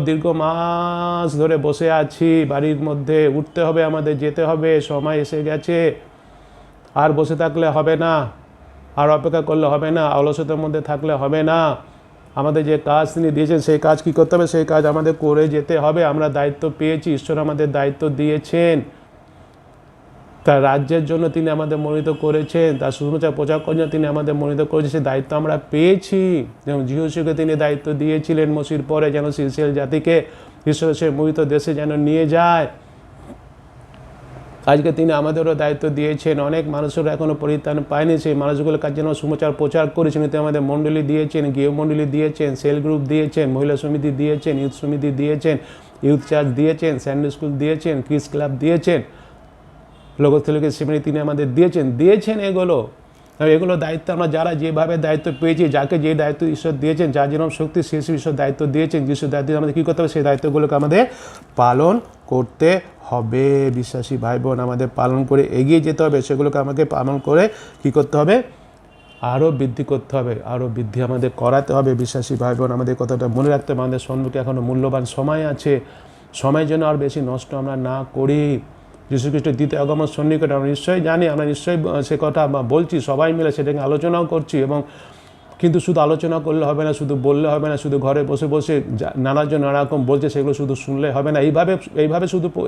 দীর্ঘ মাস ধরে বসে আছি বাড়ির মধ্যে, উঠতে হবে, আমাদের যেতে হবে, সময় এসে গেছে। আর বসে থাকলে হবে না, আর অপেক্ষা করলে হবে না, অলসতার মধ্যে থাকলে হবে না। আমাদের যে কাজ তিনি দিয়েছেন সেই কাজ কী করতে হবে, সেই কাজ আমাদের করে যেতে হবে। আমরা দায়িত্ব পেয়েছি, ঈশ্বর আমাদের দায়িত্ব দিয়েছেন, তার রাজ্যের জন্য তিনি আমাদের মনোনীত করেছেন, তার সুসমাচার প্রচার করার জন্য তিনি আমাদের মনোনীত করেছেন। সেই দায়িত্ব আমরা পেয়েছি। যেমন যিহোশূকে তিনি দায়িত্ব দিয়েছিলেন মসির পরে যেন ইসরায়েল জাতিকে ঈশ্বরের সেই মনোনীত দেশে যেন নিয়ে যায়। আজকে তিনি আমাদেরও দায়িত্ব দিয়েছেন। অনেক মানুষেরা এখনও পরিত্রাণ পায়নি, সেই মানুষগুলোর কাছে যেন সুসমাচার প্রচার করেছেন। তিনি আমাদের মণ্ডলী দিয়েছেন, গৃহমণ্ডলী দিয়েছেন, সেল গ্রুপ দিয়েছেন, মহিলা সমিতি দিয়েছেন, ইউথ সমিতি দিয়েছেন, ইউথ চার্চ দিয়েছেন, স্যান্ডে স্কুল দিয়েছেন, কিডস ক্লাব দিয়েছেন, লোকস্থলীকে সেমিনারি তিনি আমাদের দিয়েছেন। এগুলো দায়িত্ব আমরা যারা যেভাবে দায়িত্ব পেয়েছি, যাকে যে দায়িত্ব ঈশ্বর দিয়েছেন, যার যেরকম শক্তি সেই ঈশ্বর দায়িত্ব দিয়েছেন, যিশুর দায়িত্ব আমাদের কী করতে হবে, সেই দায়িত্বগুলোকে আমাদের পালন করতে হবে। বিশ্বাসী ভাই বোন, আমাদের পালন করে এগিয়ে যেতে হবে। সেগুলোকে আমাকে পালন করে কী করতে হবে, আরও বৃদ্ধি করতে হবে, আরও বৃদ্ধি আমাদের করাতে হবে। বিশ্বাসী ভাই বোন, আমাদের কথাটা মনে রাখতে হবে। আমাদের সম্মুখে এখনও মূল্যবান সময় আছে। সময় যেন আর বেশি নষ্ট আমরা না করি। যীশু খ্রিস্টের দ্বিতীয় আগমন সন্নিকট আমরা নিশ্চয়ই জানি, আমরা নিশ্চয়ই সে কথা বলছি, সবাই মিলে সেটাকে আলোচনাও করছি। কিন্তু শুধু আলোচনা করলে হবে না, শুধু বললে হবে না, শুধু ঘরে বসে বসে নানাজন নানা রকম বলছে সেগুলো শুধু শুনলে হবে না।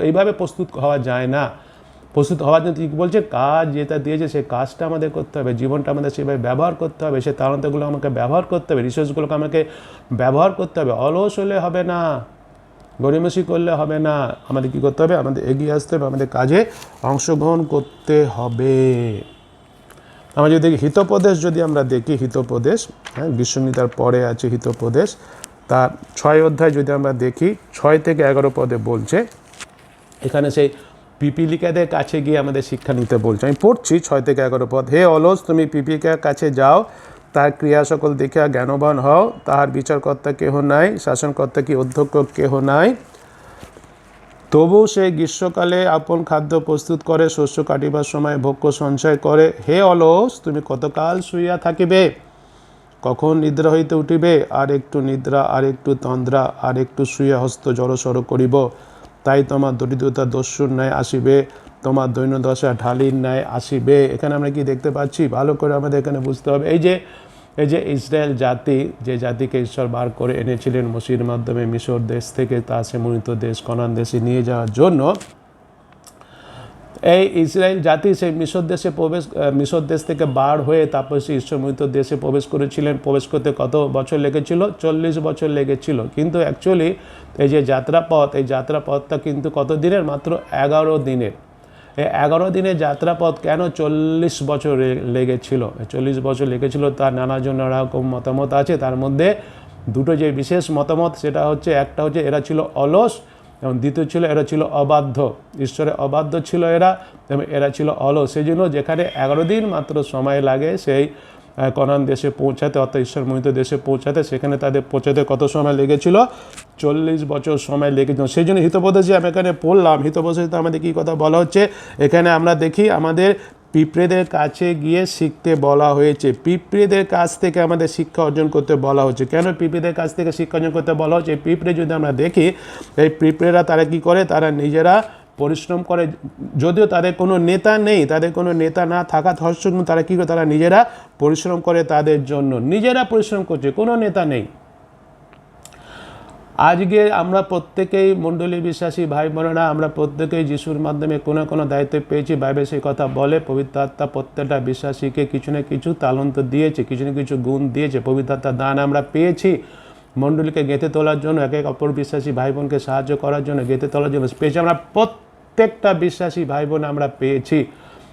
এইভাবে প্রস্তুত হওয়া যায় না। প্রস্তুত হওয়ার জন্য কী বলছে, কাজ যেটা দিয়েছে সেই কাজটা আমাদের করতে হবে, জীবনটা আমাদের সেভাবে ব্যবহার করতে হবে, সে তালন্তগুলো আমাকে ব্যবহার করতে হবে, রিসোর্সগুলোকে আমাকে ব্যবহার করতে হবে। অলস হলে হবে না, গরিমসি করলে হবে না। আমাদের কী করতে হবে, আমাদের এগিয়ে আসতে হবে, আমাদের কাজে অংশগ্রহণ করতে হবে। আমরা যদি দেখি হিতোপদেশ, যদি আমরা দেখি হিতোপদেশ, হ্যাঁ, বিশ্বনীতার পরে আছে হিতোপদেশ, তার 6 অধ্যায় যদি আমরা দেখি 6 থেকে 11 পদে বলছে, এখানে সেই পিপিলিকাদের কাছে গিয়ে আমাদের শিক্ষা নিতে বলছে। আমি পড়ছি 6 থেকে 11 পদ। হে অলস, তুমি পিপিলিকার কাছে যাও, তার ক্রিয়া সকল দেখিয়া জ্ঞানবান হও। তাহার বিচারকর্তা কেহ নাই, শাসনকর্তা কি অধ্যক্ষ কেহ নাই। তবু সে গ্রীষ্মকালে আপন খাদ্য প্রস্তুত করে, শস্য কাটিবার সময় ভোগ্য সঞ্চয় করে। হে অলস, তুমি কতকাল শুইয়া থাকিবে? কখন নিদ্রা হইতে উঠিবে? আর একটু নিদ্রা, আর একটু তন্দ্রা, আর একটু শুইয়া হস্ত জড়সড় করিব। তাই তোমার দরিদ্রতা দস্যুর ন্যায় আসিবে, তোমার দৈন্যদশা ঢালির ন্যায় আসিবে। এখানে আমরা কি দেখতে পাচ্ছি, ভালো করে আমাদের এখানে বুঝতে হবে। এই যে ইসরায়েল জাতি, যে জাতিকে ঈশ্বর বার করে এনেছিলেন মসির মাধ্যমে মিশর দেশ থেকে, তা সে মনোনীত দেশ কনান দেশে নিয়ে যাওয়ার জন্য, এই ইসরায়েল জাতি সেই মিশর দেশ থেকে বার হয়ে তারপর সে ঈশ্বর মনোনীত দেশে প্রবেশ করেছিলেন। প্রবেশ করতে কত বছর লেগেছিল? 40 বছর লেগেছিল। কিন্তু অ্যাকচুয়ালি এই যে যাত্রাপথ, এই যাত্রাপথটা কিন্তু কত দিনের? মাত্র 11 দিনের। এই 11 দিনের যাত্রাপথ কেন 40 বছর লেগেছিল? 40 বছর লেগেছিল তার নানাজন নানা রকম মতামত আছে। তার মধ্যে দুটো যে বিশেষ মতামত, সেটা হচ্ছে, একটা হচ্ছে এরা ছিল অলস, এবং দ্বিতীয় ছিল এরা ছিল অবাধ্য। ঈশ্বরের অবাধ্য ছিল এরা, এবং এরা ছিল অলস। সেই জন্য যেখানে 11 দিন মাত্র সময় লাগে সেই কনান দেশে পৌঁছাতে, অর্থাৎ ঈশ্বর মনোনীত দেশে পৌঁছাতে, সেখানে তাদের পৌঁছাতে কত সময় লেগেছিল? 40 বছর সময় লেগেছিল। সেই জন্য হিতোপদেশ যে আমি এখানে পড়লাম, হিতোপদেশে আমাদের কী কথা বলা হচ্ছে, এখানে আমরা দেখি আমাদের পিঁপড়েদের কাছে গিয়ে শিখতে বলা হয়েছে। পিঁপড়েদের কাছ থেকে আমাদের শিক্ষা অর্জন করতে বলা হচ্ছে। কেন পিঁপড়েদের কাছ থেকে শিক্ষা অর্জন করতে বলা হচ্ছে? পিঁপড়ে যদি আমরা দেখি, এই পিঁপড়েরা তারা কি করে, তারা নিজেরা পরিশ্রম করে। যদিও তাদের কোনো নেতা নেই, তাদের কোনো নেতা না থাকা সত্ত্বেও তারা কী করে, তারা নিজেরা পরিশ্রম করে, তাদের জন্য নিজেরা পরিশ্রম করছে, কোনো নেতা নেই। আজকে আমরা প্রত্যেকেই মণ্ডলী বিশ্বাসী ভাই বোনেরা, আমরা প্রত্যেকেই যিশুর মাধ্যমে কোনো দায়িত্ব পেয়েছি। বাইবেল সেই কথা বলে, পবিত্র আত্মা প্রত্যেকটা বিশ্বাসীকে কিছু না কিছু তালন্ত দিয়েছে, কিছু না কিছু গুণ দিয়েছে। পবিত্র আত্মার দান আমরা পেয়েছি মণ্ডলীকে গেঁথে তোলার জন্য, এক অপর বিশ্বাসী ভাই বোনকে সাহায্য করার জন্য, গেঁথে তোলার জন্য পেয়েছি। আমরা প্রত্যেকটা বিশ্বাসী ভাই বোন আমরা পেয়েছি।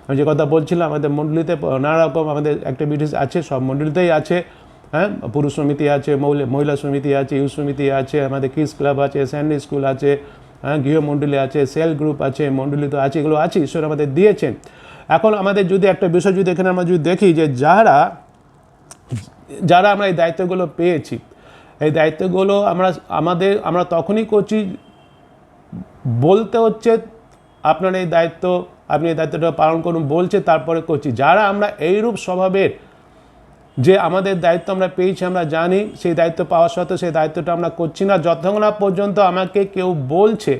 আমি যে কথা বলছিলাম, আমাদের মণ্ডলীতে নানা রকম আমাদের অ্যাক্টিভিটিস আছে, সব মণ্ডলীতেই আছে। হ্যাঁ, পুরুষ সমিতি আছে, মহিলা সমিতি আছে, ইউথ সমিতি আছে, আমাদের কিডস ক্লাব আছে, স্যান্ডে স্কুল আছে, হ্যাঁ, গৃহমণ্ডলী আছে, সেল গ্রুপ আছে, মণ্ডলী তো আছে, এগুলো আছে, ঈশ্বর আমাদের দিয়েছেন। এখন আমাদের যদি একটা বিষয় যদি এখানে আমরা যদি দেখি, যে যারা যারা আমরা এই দায়িত্বগুলো পেয়েছি, এই দায়িত্বগুলো আমরা তখনই করছি, বলতে হচ্ছে আপনার এই দায়িত্ব, আপনি এই দায়িত্বটা পালন করুন বলছে, তারপরে করছি। যারা আমরা এইরূপ স্বভাবের, যে আমাদের দায়িত্ব আমরা পেয়েছি, আমরা জানি সেই দায়িত্ব পাওয়া সত্ত্বেও সেই দায়িত্বটা আমরা করছি না, যতক্ষণ না পর্যন্ত আমাকে কেউ বলছে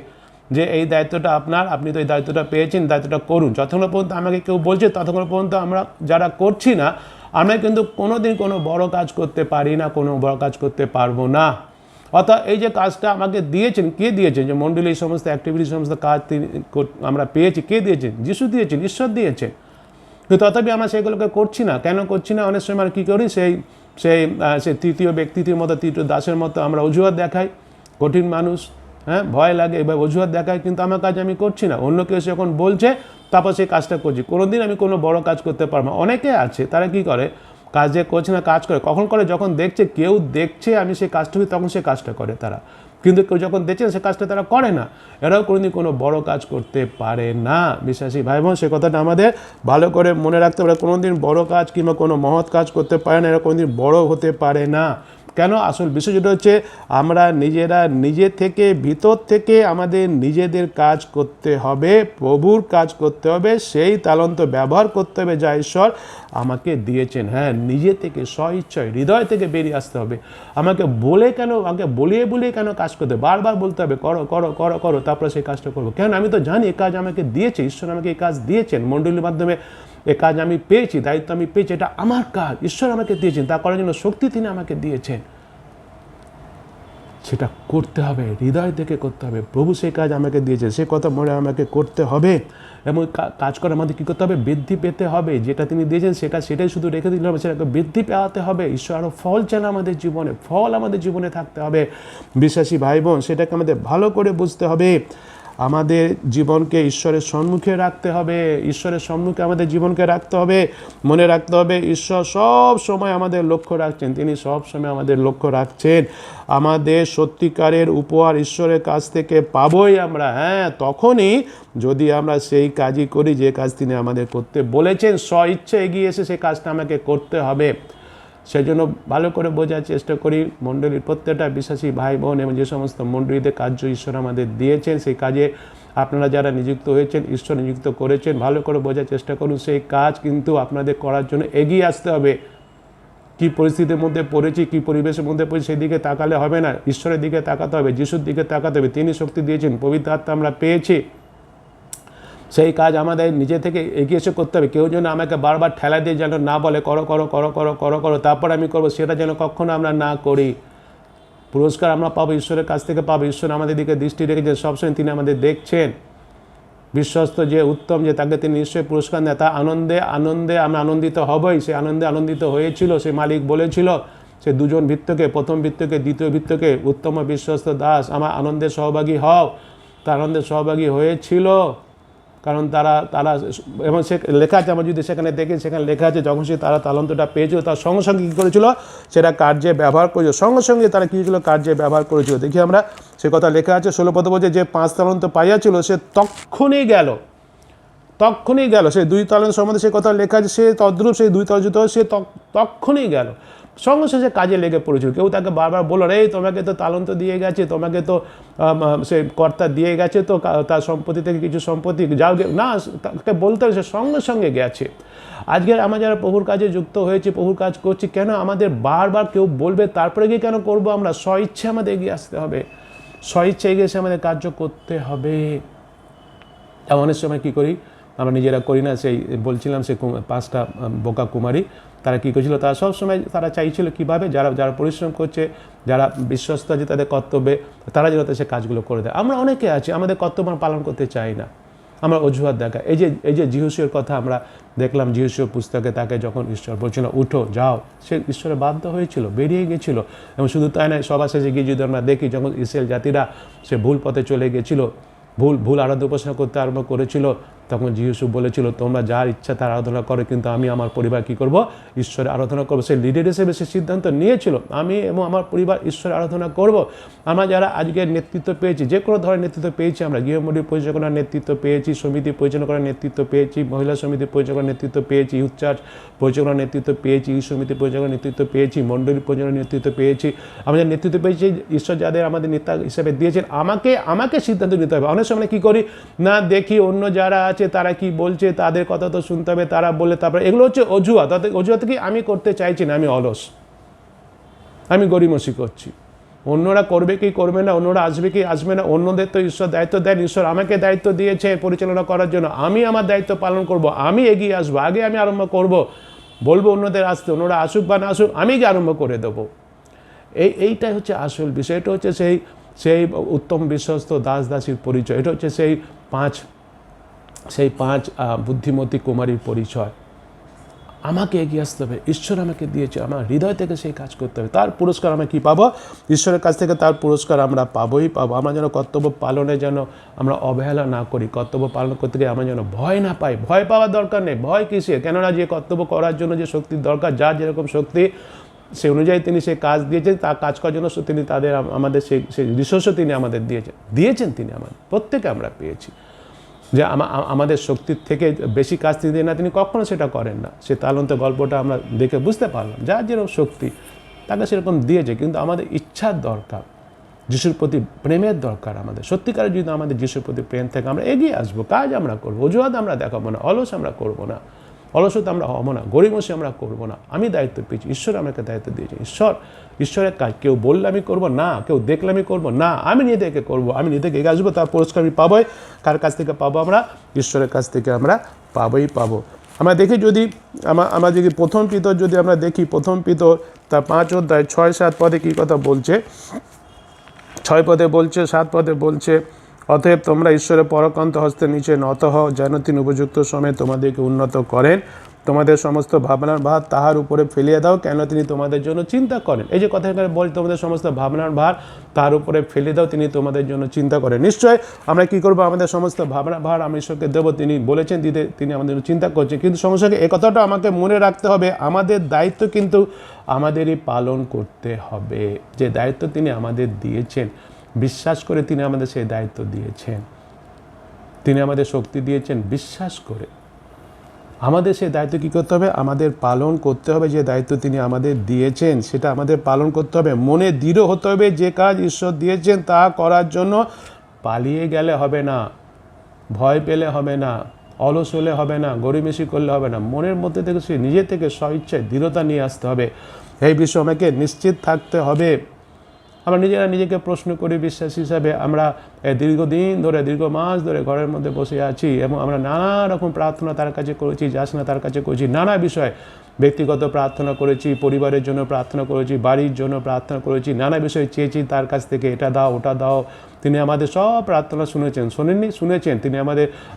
যে এই দায়িত্বটা আপনার, আপনি তো এই দায়িত্বটা পেয়েছেন, দায়িত্বটা করুন, যতক্ষণ পর্যন্ত আমাকে কেউ বলছে ততক্ষণ পর্যন্ত আমরা যারা করছি না, আমরা কিন্তু কোনোদিন কোনো বড় কাজ করতে পারি না, কোনো বড় কাজ করতে পারবো না। অর্থাৎ এই যে কাজটা আমাকে দিয়েছেন, কে দিয়েছেন? যে মণ্ডলীর সমস্ত অ্যাক্টিভিটি, সমস্ত কাজ আমরা পেয়েছি, কে দিয়েছেন? যিশু দিয়েছেন, ঈশ্বর দিয়েছেন। কিন্তু তথাপি আমরা সেগুলোকে করছি না। কেন করছি না? অনেক সময় আমরা কী করি, সেই তৃতীয় ব্যক্তিটির মতো, তৃতীয় দাসের মতো আমরা অজুহাত দেখাই। কঠিন মানুষ, হ্যাঁ, ভয় লাগে, এবার অজুহাত দেখাই, কিন্তু আমার কাজ আমি করছি না। অন্য কেউ যখন বলছে তারপর সেই কাজটা করছি। কোনোদিন আমি কোনো বড় কাজ করতে পারবো না। অনেকে আছে তারা কি করে, কাজ যে করছে না, কাজ করে কখন করে, যখন দেখছে, কেউ দেখছে আমি সেই কাজটা করি, তখন সে কাজটা করে তারা। কিন্তু কেউ যখন দেখছে সে কাজটা তারা করে না। এরাও কোনোদিন কোনো বড় কাজ করতে পারে না। বিশ্বাসী ভাই বোন, সে কথাটা আমাদের ভালো করে মনে রাখতে হবে। কোনোদিন বড় কাজ কিংবা কোনো মহৎ কাজ করতে পারে না, এরা কোনোদিন বড় হতে পারে না। কেন? আসল বিষয় যেটা হচ্ছে, আমরা নিজেরা নিজে থেকে, ভিতর থেকে আমাদের নিজেদের কাজ করতে হবে, প্রভুর কাজ করতে হবে, সেই তালন্ত ব্যবহার করতে হবে যা ঈশ্বর আমাকে দিয়েছেন। হ্যাঁ, নিজে থেকে স্বইচ্ছায় হৃদয় থেকে বেরিয়ে আসতে হবে। আমাকে বলিয়ে কেন কাজ করতে, বারবার বলতে হবে করো করো করো করো, তারপরে সেই কাজটা করবো। কেন? আমি তো জানি এই কাজ আমাকে দিয়েছে, ঈশ্বর আমাকে এই কাজ দিয়েছেন, মণ্ডলীর মাধ্যমে এ কাজ আমি পেয়েছি, দায়িত্ব আমি পেয়েছি, এটা আমার কাজ, ঈশ্বর আমাকে দিয়েছেন, তা করার জন্য শক্তি তিনি আমাকে দিয়েছেন। সেটা করতে হবে, হৃদয় থেকে করতে হবে। প্রভু সেই কাজ আমাকে দিয়েছে, সে কথা মনে আমাকে করতে হবে। এবং কাজ করে আমাদের কী করতে হবে? বৃদ্ধি পেতে হবে। যেটা তিনি দিয়েছেন সেটাই শুধু রেখে দিলে হবে, সেটাকে বৃদ্ধি পেতে হবে। ঈশ্বর আরও ফল চান আমাদের জীবনে, ফল আমাদের জীবনে থাকতে হবে। বিশ্বাসী ভাই বোন, সেটাকে আমাদের ভালো করে বুঝতে হবে। আমাদের জীবনকে ঈশ্বরের সম্মুখে রাখতে হবে, ঈশ্বরের সম্মুখে আমাদের জীবনকে রাখতে হবে। মনে রাখতে হবে, ঈশ্বর সব সময় আমাদের লক্ষ্য রাখছেন, তিনি সব সময় আমাদের লক্ষ্য রাখছেন। আমাদের সত্যিকারের উপহার ঈশ্বরের কাছ থেকে পাবোই আমরা, হ্যাঁ, তখনই যদি আমরা সেই কাজই করি যে কাজ তিনি আমাদের করতে বলেছেন। স্বইচ্ছে এগিয়ে এসে সেই কাজটা আমাকে করতে হবে। সেই জন্য ভালো করে বোঝার চেষ্টা করি, মণ্ডলীর প্রত্যেকটা বিশ্বাসী ভাই বোন এবং যে সমস্ত মণ্ডলীদের কার্য ঈশ্বর আমাদের দিয়েছেন, সেই কাজে আপনারা যারা নিযুক্ত হয়েছেন, ঈশ্বর নিযুক্ত করেছেন, ভালো করে বোঝার চেষ্টা করুন। সেই কাজ কিন্তু আপনাদের করার জন্য এগিয়ে আসতে হবে। কী পরিস্থিতির মধ্যে পড়েছি, কী পরিবেশের মধ্যে পড়েছি, সেই দিকে তাকালে হবে না, ঈশ্বরের দিকে তাকাতে হবে, যিশুর দিকে তাকাতে হবে। তিনি শক্তি দিয়েছেন, পবিত্র আত্মা আমরা পেয়েছি। সেই কাজ আমাদের নিজে থেকে এগিয়ে এসে করতে হবে। কেউ যেন আমাকে বারবার ঠেলা দিয়ে যেন না বলে করো করো করো করো করো করো, তারপর আমি করবো, সেটা যেন কখনো আমরা না করি। পুরস্কার আমরা পাবো, ঈশ্বরের কাছ থেকে পাবো। ঈশ্বর আমাদের দিকে দৃষ্টি রেখেছেন, সবসময় তিনি আমাদের দেখছেন। বিশ্বস্ত যে উত্তম, যে তাকে তিনি নিশ্চয়ই পুরস্কার দেয়। তা আনন্দে আনন্দে আমরা আনন্দিত হবই। সে আনন্দে আনন্দিত হয়েছিল। সে মালিক বলেছিল, সে দুজন ভৃত্যকে, প্রথম ভৃত্যকে, দ্বিতীয় ভৃত্যকে, উত্তম বিশ্বস্ত দাস, আমার আনন্দের সহভাগী হও। তার আনন্দের সহভাগী হয়েছিল, কারণ তারা এবং সে লেখা আছে, আমরা যদি সেখানে দেখি, সেখানে লেখা আছে যখন সে তারা তালন্তটা পেয়েছিল, তার সঙ্গে সঙ্গে কী করেছিল? সেটা কার্যে ব্যবহার করেছিল। সঙ্গে সঙ্গে তারা কী ছিল? কার্যে ব্যবহার করেছিল। দেখি আমরা, সে কথা লেখা আছে 16 পদ বলছে, যে 5 তালন্ত পাইয়াছিল সে তক্ষণই গেল। সেই 2 তালন্ত সম্বন্ধে সে কথা লেখা আছে, সে তদ্রূপ সেই 2 তালন্ত সে তক্ষণই গেল, সঙ্গে সঙ্গে কাজে লেগে পড়েছিল। কেউ তাকে বারবার বলল, রে তোমাকে তো তালন্ত দিয়ে গেছে, তোমাকে তো সে কর্তা দিয়ে গেছে, তো তার সম্পত্তি থেকে কিছু সম্পত্তি যাও না, তাকে বলতে হবে, সে সঙ্গে সঙ্গে গেছে। আজকে আমরা যারা প্রভুর কাজে যুক্ত হয়েছি, প্রভুর কাজ করছি, কেন আমাদের বারবার কেউ বলবে তারপরে গিয়ে কেন করবো? আমরা স্বইচ্ছে আমাদের এগিয়ে আসতে হবে, স্বইচ্ছে এগিয়ে এসে আমাদের কার্য করতে হবে। অনেক সময় কী করি আমরা নিজেরা করি না। সেই বলছিলাম, সে 5টা বোকা কুমারী, তারা কী করেছিল? তারা সবসময় তারা চাইছিল কীভাবে যারা পরিশ্রম করছে, যারা বিশ্বস্ত আছে তাদের কর্তব্যে, তারা যেন সে কাজগুলো করে দেয়। আমরা অনেকে আছি, আমাদের কর্তব্য পালন করতে চাই না, আমরা অজুহাত দেখাই। এই যে যিহোশূর কথা আমরা দেখলাম, যিহোশূর পুস্তকে তাকে যখন ঈশ্বর বলছিল উঠো যাও, সে ঈশ্বরে বাধ্য হয়েছিল, বেরিয়ে গেছিল। এবং শুধু তাই নয়, সবার শেষে গিয়ে যদি আমরা দেখি, যখন ইসরায়েল জাতিরা সে ভুল পথে চলে গেছিলো, ভুল আরাধ্য উপাসনা করতে আরম্ভ করেছিল, তখন যিশু বলেছিল তোমরা যার ইচ্ছা তার আরাধনা করো, কিন্তু আমি আমার পরিবার কী করব? ঈশ্বরের আরাধনা করবো। সে লিডার হিসেবে সে সিদ্ধান্ত নিয়েছিল, আমি এবং আমার পরিবার ঈশ্বরের আরাধনা করব। আমরা যারা আজকের নেতৃত্ব পেয়েছি, যে কোনো ধরনের নেতৃত্ব পেয়েছি, আমরা গৃহমন্ডলী পরিচালনার নেতৃত্ব পেয়েছি, সমিতি পরিচালনা করার নেতৃত্ব পেয়েছি, মহিলা সমিতি পরিচালনার নেতৃত্ব পেয়েছি, ইউথ চার্চ পরিচালনার নেতৃত্ব পেয়েছি, ইউথ সমিতি পরিচালনার নেতৃত্ব পেয়েছি, মণ্ডলী পরিচালনার নেতৃত্ব পেয়েছি। আমাদের নেতৃত্ব পেয়েছি, ঈশ্বর যাদের আমাদের নেতা হিসেবে দিয়েছেন, আমাকে সিদ্ধান্ত নিতে হবে। অনেক সময় কী করি না, দেখি অন্য যারা আছে তারা কি বলছে, তাদের কথা তো শুনতে হবে, তারা বলে তারপরে, এগুলো হচ্ছে অজুহাত। অজুহাত কি? আমি করতে চাইছি না, আমি অলস, আমি গড়িমসি করছি। অন্যরা করবে কি করবে না, অন্যরা আসবে কি আসবে না, অন্যদের তো ঈশ্বর দায়িত্ব দেন। ঈশ্বর আমাকে দায়িত্ব দিয়েছে পরিচালনা করার জন্য, আমি আমার দায়িত্ব পালন করব, আমি এগিয়ে আসবো, আগে আমি আরম্ভ করব, বলবো অন্যদের আসতে, অন্যরা আসুক বা না আসুক, আমি গিয়ে আরম্ভ করে দেবো। এইটাই হচ্ছে আসল বিষয়। এটা হচ্ছে সেই উত্তম বিশ্বস্ত দাস দাসীর পরিচয়। এটা হচ্ছে সেই পাঁচ বুদ্ধিমতী কুমারীর পরিচয়। আমাকে এগিয়ে আসতে হবে, ঈশ্বর আমাকে দিয়েছে, আমার হৃদয় থেকে সেই কাজ করতে হবে। তার পুরস্কার আমরা কী পাবো? ঈশ্বরের কাছ থেকে তার পুরস্কার আমরা পাবোই পাবো। আমরা যেন কর্তব্য পালনে যেন আমরা অবহেলা না করি, কর্তব্য পালন করতে গিয়ে আমরা যেন ভয় না পাই। ভয় পাওয়ার দরকার নেই, ভয় কিসে? কেননা যে কর্তব্য করার জন্য যে শক্তির দরকার, যার যেরকম শক্তি সে অনুযায়ী তিনি সেই কাজ দিয়েছেন, তার কাজ করার জন্য তিনি আমাদের সেই রিসোর্সও তিনি আমাদের দিয়েছেন তিনি আমাদের প্রত্যেকে আমরা পেয়েছি। যে আমাদের শক্তির থেকে বেশি কাজ তিনি দেন না, তিনি কখনো সেটা করেন না। সে তালন্ত গল্পটা আমরা দেখে বুঝতে পারলাম, যার যেরকম শক্তি তাকে সেরকম দিয়েছে, কিন্তু আমাদের ইচ্ছার দরকার, যিশুর প্রতি প্রেমের দরকার। আমাদের সত্যিকারের যদি আমাদের যিশুর প্রতি প্রেম থেকে আমরা এগিয়ে আসবো, কাজ আমরা করবো, অজুহাত আমরা দেখাবো না, অলস আমরা করবো না, অলসতা আমরা হবো না, গড়িমসি আমরা করবো না। আমি দায়িত্ব পেয়েছি, ঈশ্বর আমাকে দায়িত্ব দিয়েছে, ঈশ্বরের কাজ। কেউ বললে আমি করবো না, কেউ দেখলে আমি করবো না, আমি নিজে থেকে করবো, আমি নিজে থেকে এগিয়ে আসবো। তার পুরস্কার আমি পাবোই। কার কাছ থেকে পাবো? আমরা ঈশ্বরের কাছ থেকে আমরা পাবো। আমরা দেখি যদি আমরা যদি প্রথম পিতর যদি আমরা দেখি, প্রথম পিতর তার 5 অধ্যায় 6-7 পদে কী কথা বলছে। 6 পদে বলছে, 7 পদে বলছে, অতএব তোমরা ঈশ্বরের পরাক্রান্ত হস্তের নিচে নত হও, যেন তিনি উপযুক্ত সময়ে তোমাদেরকে উন্নত করেন। তোমাদের সমস্ত ভাবনার ভার তাহার উপরে ফেলিয়ে দাও, কেন তিনি তোমাদের জন্য চিন্তা করেন। এই যে কথা এখানে বলি, তোমাদের সমস্ত ভাবনার ভার তার উপরে ফেলে দাও, তিনি তোমাদের জন্য চিন্তা করেন। নিশ্চয় আমরা কী করবো? আমাদের সমস্ত ভাবনার ভার আমি ঈশ্বরকে দেবো, তিনি বলেছেন দিতে, তিনি আমাদের চিন্তা করছেন। কিন্তু সঙ্গে সঙ্গে এ কথাটা আমাকে মনে রাখতে হবে, আমাদের দায়িত্ব কিন্তু আমাদেরই পালন করতে হবে। যে দায়িত্ব তিনি আমাদের দিয়েছেন, বিশ্বাস করে তিনি আমাদের সেই দায়িত্ব দিয়েছেন, তিনি আমাদের শক্তি দিয়েছেন বিশ্বাস করে। আমাদের সেই দায়িত্ব কী করতে হবে? আমাদের পালন করতে হবে। যে দায়িত্ব তিনি আমাদের দিয়েছেন সেটা আমাদের পালন করতে হবে। মনে দৃঢ় হতে হবে, যে কাজ ঈশ্বর দিয়েছেন তা করার জন্য পালিয়ে গেলে হবে না, ভয় পেলে হবে না, অলস হলে হবে না, গড়িমেশি করলে হবে না। মনের মধ্যে থেকে সে নিজে থেকে স্বইচ্ছায় দৃঢ়তা নিয়ে আসতে হবে। এই বিষয়ে আমাকে নিশ্চিত থাকতে হবে। আমরা নিজেরা নিজেকে প্রশ্ন করি বিশ্বাস হিসাবে, আমরা দীর্ঘদিন ধরে, দীর্ঘ মাস ধরে ঘরের মধ্যে বসে আছি এবং আমরা নানা রকম প্রার্থনা তার কাছে করেছি, যাচনা তার কাছে করেছি, নানা বিষয়, ব্যক্তিগত প্রার্থনা করেছি, পরিবারের জন্য প্রার্থনা করেছি, বাড়ির জন্য প্রার্থনা করেছি, নানা বিষয় চেয়েছি তার কাছ থেকে, এটা দাও ওটা দাও। তিনি আমাদের সব প্রার্থনা শুনেছেন, শোনেননি? শুনেছেন। তিনি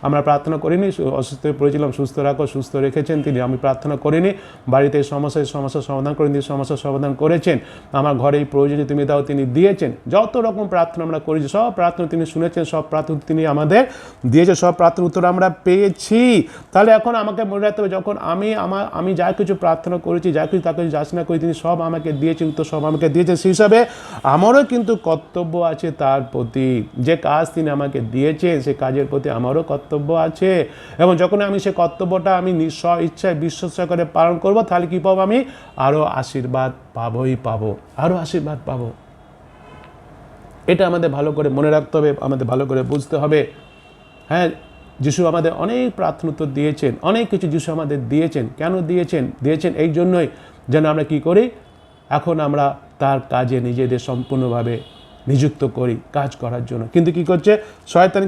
আমরা প্রার্থনা করিনি, অসুস্থ হয়ে পড়েছিলাম, সুস্থ রাখো, সুস্থ রেখেছেন তিনি। আমি প্রার্থনা করিনি, বাড়িতে সমস্যার সমাধান করেন, তিনি সমস্যার সমাধান করেছেন। আমার ঘরে এই প্রয়োজনে তুমি দাও, তিনি দিয়েছেন। যত রকম প্রার্থনা আমরা করেছি, সব প্রার্থনা তিনি শুনেছেন, সব প্রার্থনা তিনি আমাদের দিয়েছেন, সব প্রার্থনার উত্তর আমরা পেয়েছি। তাহলে এখন আমাকে মনে রাখতে হবে, যখন আমি যা কিছু প্রার্থনা করেছি, যা কিছু তাকে যাচনা করি, তিনি সব আমাকে দিয়েছেন, উত্তর সব আমাকে দিয়েছেন। সেই হিসাবে আমারও কিন্তু কর্তব্য আছে তার প্রতি। যে কাজ তিনি আমাকে দিয়েছেন সে কাজের প্রতি আমারও কর্তব্য আছে, এবং যখন আমি সে কর্তব্যটা আমি স্ব ইচ্ছায় বিশ্বাস করে পালন করব, তাহলে কি পাবো? আমি আরও আশীর্বাদ পাবো, আরও আশীর্বাদ পাবো। এটা আমাদের ভালো করে মনে রাখতে হবে, আমাদের ভালো করে বুঝতে হবে। হ্যাঁ, যিশু আমাদের অনেক প্রার্থনা উত্তর দিয়েছেন, অনেক কিছু যিশু আমাদের দিয়েছেন। কেন দিয়েছেন এই জন্যই যেন আমরা কি করি, এখন আমরা তার কাজে নিজেদের সম্পূর্ণভাবে নিযুক্ত করি কাজ করার জন্য। কিন্তু কি করছে শয়তান?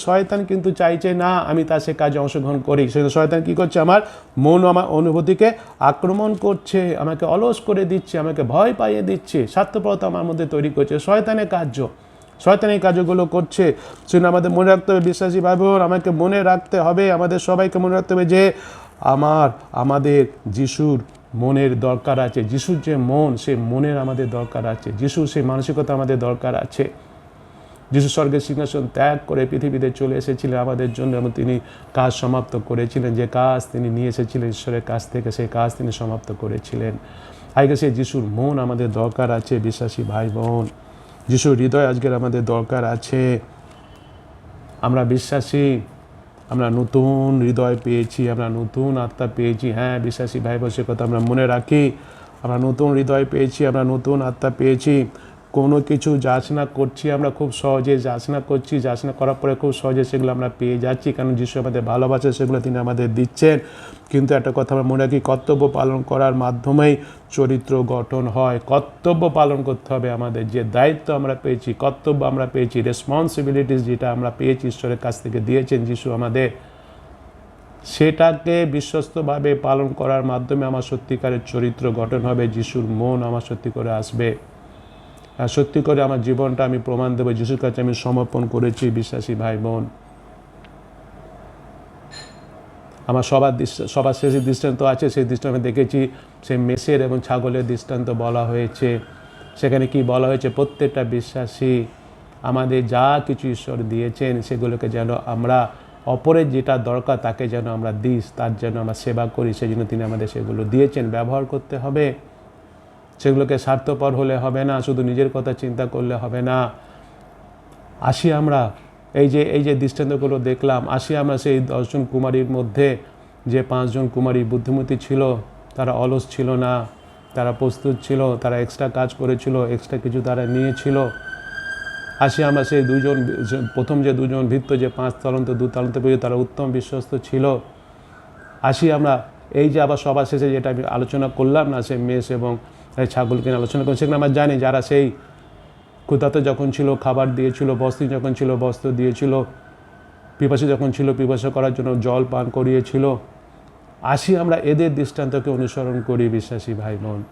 শয়তান কিন্তু চাইছে না আমি তার সে কাজে অংশগ্রহণ করি। শয়তান কি করছে? আমার মন, আমার অনুভূতিকে আক্রমণ করছে, আমাকে অলস করে দিচ্ছে, আমাকে ভয় পাইয়ে দিচ্ছে, স্বার্থপরতা আমার মধ্যে তৈরি করছে। শয়তান এই কাজগুলো করছে। সেজন্য আমাদের মনে রাখতে হবে, বিশ্বাসী ভাই বোন, আমাকে মনে রাখতে হবে, আমাদের সবাইকে মনে রাখতে হবে যে আমাদের যিশুর মনের দরকার আছে। যিশুর যে মন, সে মনের আমাদের দরকার আছে। যিশুর সেই মানসিকতা আমাদের দরকার আছে। যিশু স্বর্গের সিংহাসন ত্যাগ করে পৃথিবীতে চলে এসেছিলেন আমাদের জন্য এবং তিনি কাজ সমাপ্ত করেছিলেন। যে কাজ তিনি নিয়ে এসেছিলেন ঈশ্বরের কাছ থেকে, সেই কাজ তিনি সমাপ্ত করেছিলেন। আজকে সেই যিশুর মন আমাদের দরকার আছে বিশ্বাসী ভাই বোন। যিশুর হৃদয় আজকের আমাদের দরকার আছে। আমরা বিশ্বাসী, আমরা নতুন হৃদয় পেয়েছি, আমরা নতুন আত্মা পেয়েছি। হ্যাঁ বিশ্বাসী ভাই বোন, সে কথা আমরা মনে রাখি। আমরা নতুন হৃদয় পেয়েছি, আমরা নতুন আত্মা পেয়েছি। কোনো কিছু যাচনা করছি আমরা খুব সহজে, যাচনা করছি, যাচনা করার পরে খুব সহজে সেগুলো আমরা পেয়ে যাচ্ছি, কারণ যিশু আমাদের ভালোবাসে, সেগুলো তিনি আমাদের দিচ্ছেন। কিন্তু একটা কথা আমরা মনে রাখি, কর্তব্য পালন করার মাধ্যমেই চরিত্র গঠন হয়। কর্তব্য পালন করতে হবে আমাদের। যে দায়িত্ব আমরা পেয়েছি, কর্তব্য আমরা পেয়েছি, রেসপন্সিবিলিটিস যেটা আমরা পেয়েছি ঈশ্বরের কাছ থেকে দিয়েছেন যিশু আমাদের, সেটাকে বিশ্বস্তভাবে পালন করার মাধ্যমে আমার সত্যিকারের চরিত্র গঠন হবে। যিশুর মন আমার সত্যি করে আসবে। আর সত্যি করে আমার জীবনটা আমি প্রমাণ দেবো যিশুর কাছে আমি সমর্পণ করেছি। বিশ্বাসী ভাই বোন, আমার সবার শেষের দৃষ্টান্ত আছে, সেই দৃষ্টান্ত আমি দেখেছি, সেই মেষের এবং ছাগলের দৃষ্টান্ত বলা হয়েছে। সেখানে কি বলা হয়েছে, প্রত্যেকটা বিশ্বাসী আমাদের যা কিছু ঈশ্বর দিয়েছেন সেগুলোকে যেন আমরা অপরের যেটা দরকার তাকে যেন আমরা দিই, তার যেন আমরা সেবা করি। সেই জন্য তিনি আমাদের সেগুলো দিয়েছেন, ব্যবহার করতে হবে। সেগুলোকে স্বার্থপর হলে হবে না, শুধু নিজের কথা চিন্তা করলে হবে না। আসি আমরা এই যে দৃষ্টান্তগুলো দেখলাম, আসি আমরা সেই 10 জন কুমারীর মধ্যে, যে 5 জন কুমারী বুদ্ধিমতী ছিল, তারা অলস ছিল না, তারা প্রস্তুত ছিল, তারা এক্সট্রা কাজ করেছিল, এক্সট্রা কিছু তারা নিয়েছিল। আসি আমরা সেই প্রথম যে 2 জন ভৃত্য, যে 5 তালন্ত 2 তালন্ত পেয়েছে, তারা উত্তম বিশ্বস্ত ছিল। আসি আমরা এই যে আবার সবার শেষে যেটা আমি আলোচনা করলাম না, সেই মেষ এবং ছাগলকে আলোচনা করি, সেখানে আমরা জানি যারা সেই ক্ষুধার্ত যখন ছিল খাবার দিয়েছিল, বস্ত্র যখন ছিল বস্ত্র দিয়েছিল, পিপাসা যখন ছিল পিপাসা করার জন্য জল পান করিয়েছিল। আসি আমরা এদের দৃষ্টান্তকে অনুসরণ করি বিশ্বাসী ভাই বোন।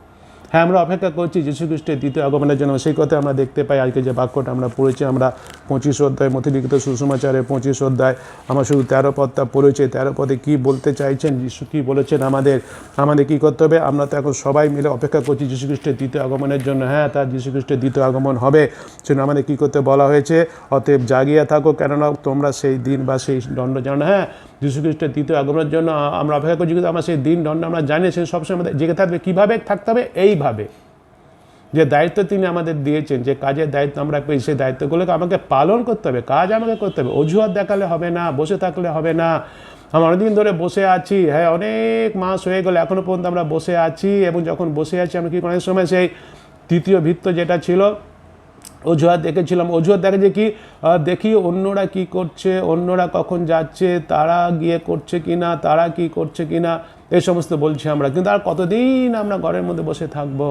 হ্যাঁ, আমরা অপেক্ষা করছি যীশু খ্রিস্টের দ্বিতীয় আগমনের জন্য। সেই কথা আমরা দেখতে পাই আজকে যে বাক্যটা আমরা পড়েছি, আমরা 25 অধ্যায় মথিলিখিত সুসমাচারে 25 অধ্যায়, আমরা শুধু 13 পদটা পড়েছি। 13 পদে কী বলতে চাইছেন, যীশু কী বলেছেন আমাদের কী করতে হবে। আমরা তো এখন সবাই মিলে অপেক্ষা করছি যীশু খ্রিস্টের দ্বিতীয় আগমনের জন্য। হ্যাঁ, তার যীশু খ্রিস্টের দ্বিতীয় আগমন হবে, সেজন্য আমাদের কী করতে বলা হয়েছে, অতএব জাগিয়া থাকো, কেননা তোমরা সেই দিন বা সেই দণ্ড জানো। হ্যাঁ, যীশু খ্রিস্টের দ্বিতীয় আগমনের জন্য আমরা অপেক্ষা করছি, কিন্তু আমরা সেই দিন দণ্ড আমরা জানি, সে সবসময় আমাদের জেগে থাকবে। কীভাবে থাকতে হবে, এইভাবে যে দায়িত্ব তিনি আমাদের দিয়েছেন, যে কাজের দায়িত্ব আমরা পেয়েছি, সেই দায়িত্বগুলোকে আমাকে পালন করতে হবে, কাজ আমাকে করতে হবে। অজুহাত দেখালে হবে না, বসে থাকলে হবে না। আমরা অনেকদিন ধরে বসে আছি, হ্যাঁ অনেক মাস হয়ে গেল, এখনও পর্যন্ত আমরা বসে আছি। এবং যখন বসে আছি আমরা কি অনেক সময় সেই তৃতীয় ভৃত্য যেটা ছিল, অজুহাত দেখেছিলাম। অজুহাত দেখে যে কি দেখি অন্যরা কি করছে, অন্যরা কখন যাচ্ছে, তারা গিয়ে করছে কিনা, তারা কি করছে কিনা, এই সমস্ত বলছি আমরা। কিন্তু আর কতদিন আমরা ঘরের মধ্যে বসে থাকবো?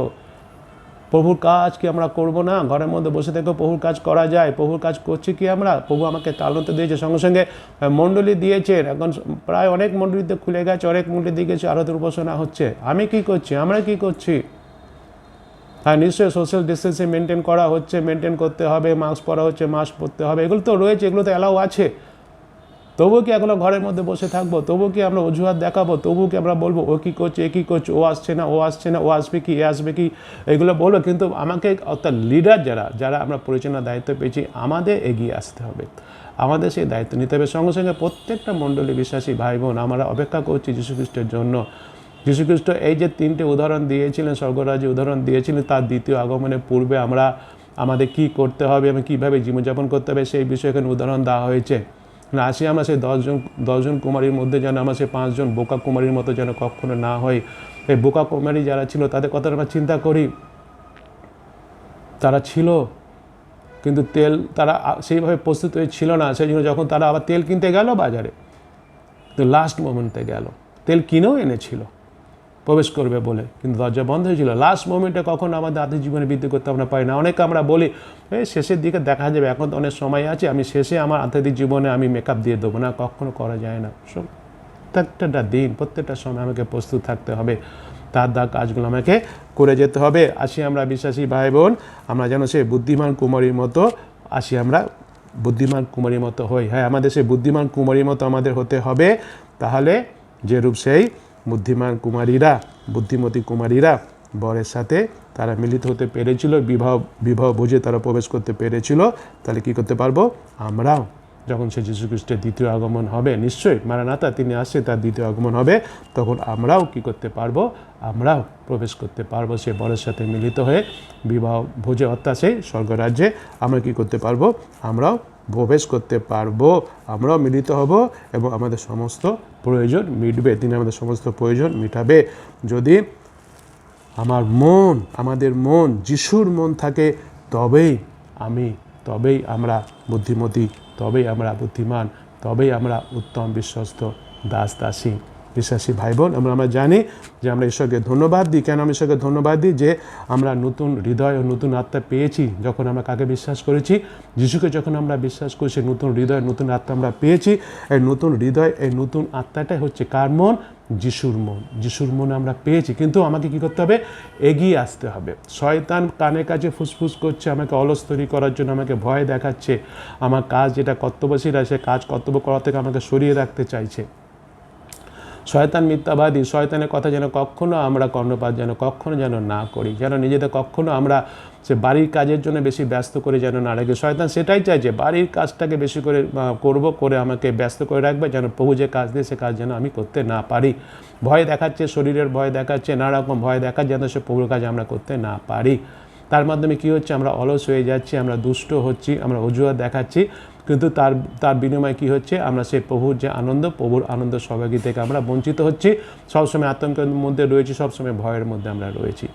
প্রভুর কাজ কি আমরা করব না? ঘরের মধ্যে বসে থেকেও প্রভুর কাজ করা যায়। প্রভুর কাজ করছি কি আমরা? প্রভু আমাকে তালন্ত দিয়েছে, সঙ্গে সঙ্গে মণ্ডলী দিয়েছেন। এখন প্রায় অনেক মণ্ডলীতে খুলে গেছে, অনেক মণ্ডলী দিয়ে গেছে, আরাধন উপাসনা হচ্ছে। আমি কি করছি? আমরা কি করছি? হ্যাঁ, নিশ্চয়ই সোশ্যাল ডিস্টেন্সিং মেনটেন করা হচ্ছে, মেনটেন করতে হবে, মাস্ক পরা হচ্ছে, মাস্ক পরতে হবে, এগুলো তো রয়েছে, এগুলো তো অ্যালাউ আছে। তবুও কি এখনো ঘরের মধ্যে বসে থাকবো? তবুও কি আমরা অজুহাত দেখাবো? তবুও কি আমরা বলবো ও কী করছে, এ কী করছে, ও আসছে না, ও আসছে না, ও আসবে কি, এ আসবে কি, এগুলো বলবো? কিন্তু আমাকে অর্থাৎ লিডার যারা আমরা পরিচালনার দায়িত্ব পেয়েছি, আমাদের এগিয়ে আসতে হবে, আমাদের সেই দায়িত্ব নিতে হবে। সঙ্গে সঙ্গে প্রত্যেকটা মণ্ডলী বিশ্বাসী ভাই বোন, আমরা অপেক্ষা করছি যীশু খ্রিস্টের জন্য। যীশু খ্রিস্ট এই যে 3টে উদাহরণ দিয়েছিলেন, স্বর্গরাজ্যের উদাহরণ দিয়েছিলেন, তার দ্বিতীয় আগমনের পূর্বে আমাদের কি করতে হবে এবং কীভাবে জীবনযাপন করতে হবে, সেই বিষয়ে এখানে উদাহরণ দেওয়া হয়েছে। আসি আমরা সেই 10 জন কুমারীর মধ্যে যেন আমরা সেই 5 জন বোকা কুমারীর মতো যেন কখনো না হয়। এই বোকা কুমারী যারা ছিল তাদের কথা আমরা চিন্তা করি, তারা ছিল কিন্তু তেল তারা সেইভাবে প্রস্তুত হয়ে ছিল না। সেই জন্য যখন তারা আবার তেল কিনতে গেল বাজারে, তো লাস্ট মোমেন্টে গেল, তেল কিনেও এনেছিল প্রবেশ করবে বলে, কিন্তু দরজা বন্ধ হয়েছিল। লাস্ট মোমেন্টে কখন আমাদের আত্মিক জীবনে বৃদ্ধি করতে আমরা পারি না। অনেকে আমরা বলি এই শেষের দিকে দেখা যাবে, এখন তো অনেক সময় আছে, আমি শেষে আমার আধ্যাত্মিক জীবনে আমি মেকআপ দিয়ে দেবো না, কখনো করা যায় না। প্রত্যেকটা দিন, প্রত্যেকটা সময় আমাকে প্রস্তুত থাকতে হবে, তার কাজগুলো আমাকে করে যেতে হবে। আসি আমরা বিশ্বাসী ভাই বোন, আমরা যেন সেই বুদ্ধিমান কুমারীর মতো আসি, আমরা বুদ্ধিমান কুমারীর মতো হই। হ্যাঁ, আমাদের সেই বুদ্ধিমান কুমারীর মতো আমাদের হতে হবে। তাহলে যেরূপ সেই বুদ্ধিমান কুমারীরা, বুদ্ধিমতী কুমারীরা বরের সাথে তারা মিলিত হতে পেরেছিল, বিবাহ ভোজে তারা প্রবেশ করতে পেরেছিল, তাহলে কী করতে পারবো আমরাও? যখন সে যীশু খ্রিস্টের দ্বিতীয় আগমন হবে, নিশ্চয়ই মারানাথা তিনি আসছে, তার দ্বিতীয় আগমন হবে, তখন আমরাও কী করতে পারবো? আমরাও প্রবেশ করতে পারবো সে বরের সাথে মিলিত হয়ে বিবাহ ভোজে, অর্থাৎ সেই স্বর্গরাজ্যে আমরা কী করতে পারবো? আমরাও প্রবেশ করতে পারবো, আমরাও মিলিত হব এবং আমাদের সমস্ত প্রয়োজন মিটবে, তিনি আমাদের সমস্ত প্রয়োজন মিটাবে। যদি আমাদের মন যিশুর মন থাকে, তবেই আমরা বুদ্ধিমতী, তবেই আমরা বুদ্ধিমান, তবেই আমরা উত্তম বিশ্বস্ত দাস দাসী। বিশ্বাসী ভাই বোন, আমরা জানি যে আমরা ঈশ্বরকে ধন্যবাদ দিই। কেন আমরা ঈশ্বরকে ধন্যবাদ দিই? যে আমরা নতুন হৃদয় ও নতুন আত্মা পেয়েছি। যখন আমরা কাকে বিশ্বাস করেছি? যিশুকে যখন আমরা বিশ্বাস করি, সে নতুন হৃদয় নতুন আত্মা আমরা পেয়েছি। এই নতুন হৃদয়, এই নতুন আত্মাটাই হচ্ছে কার মন? যিশুর মন। যিশুর মন আমরা পেয়েছি, কিন্তু আমাকে কী করতে হবে? এগিয়ে আসতে হবে। শয়তান কানে কাছে ফুসফুস করছে, আমাকে অলস তৈরি করার জন্য, আমাকে ভয় দেখাচ্ছে, আমার কাজ যেটা কর্তব্যশীল আছে, কাজ কর্তব্য করা থেকে আমাকে সরিয়ে রাখতে চাইছে। শয়তান মিথ্যাবাদী, শয়তানের কথা যেন কখনো আমরা কর্ণপাত কখনো না করি, যেন নিজেদের কখনো আমরা সে বাড়ির কাজের জন্য বেশি ব্যস্ত করে যেন না রাখি। শয়তান সেটাই চাইছে, বাড়ির কাজটাকে বেশি করে করে আমাকে ব্যস্ত করে রাখবে, যেন প্রভু যে কাজ দিয়ে সে কাজ যেন আমি করতে না পারি। ভয় দেখাচ্ছে, শরীরের ভয় দেখাচ্ছে, নানা রকম ভয় দেখাচ্ছে, যেন সে প্রভুর কাজ আমরা করতে না পারি। তার মাধ্যমে কী হচ্ছে? আমরা অলস হয়ে যাচ্ছি, আমরা দুষ্ট হচ্ছি, আমরা অজুহাত দেখাচ্ছি, কিন্তু তার বিনিময়ে কী হচ্ছে? আমরা সেই প্রভুর যে আনন্দ, প্রভুর আনন্দ সহভাগী থেকে আমরা বঞ্চিত হচ্ছি। সবসময় আতঙ্কের মধ্যে রয়েছি, সবসময় ভয়ের মধ্যে আমরা রয়েছি।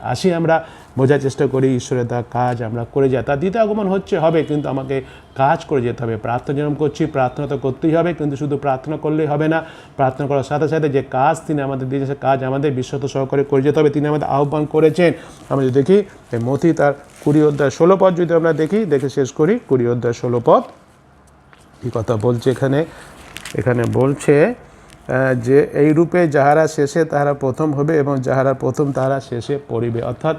আমরা বোঝার চেষ্টা করি ঈশ্বরের তার কাজ আমরা করে যাই, তার দ্বিতীয় আগমন হবে, কিন্তু আমাকে কাজ করে যেতে হবে। প্রার্থনা যেরকম করছি, প্রার্থনা তো করতেই হবে, কিন্তু শুধু প্রার্থনা করলেই হবে না। প্রার্থনা করার সাথে সাথে যে কাজ তিনি আমাদের দিয়েছেন, সে কাজ আমাদের বিশ্বস্ত সহকারে করে যেতে হবে। তিনি আমাদের আহ্বান করেছেন। আমরা যদি দেখি মথি তার 20:16 পদ যদি আমরা দেখে শেষ করি। 20:16 পদ কি কথা বলছে এখানে বলছে যে এই রূপে যাহারা শেষে তাহারা প্রথম হবে এবং যাহারা প্রথম তাহারা শেষে পড়িবে। অর্থাৎ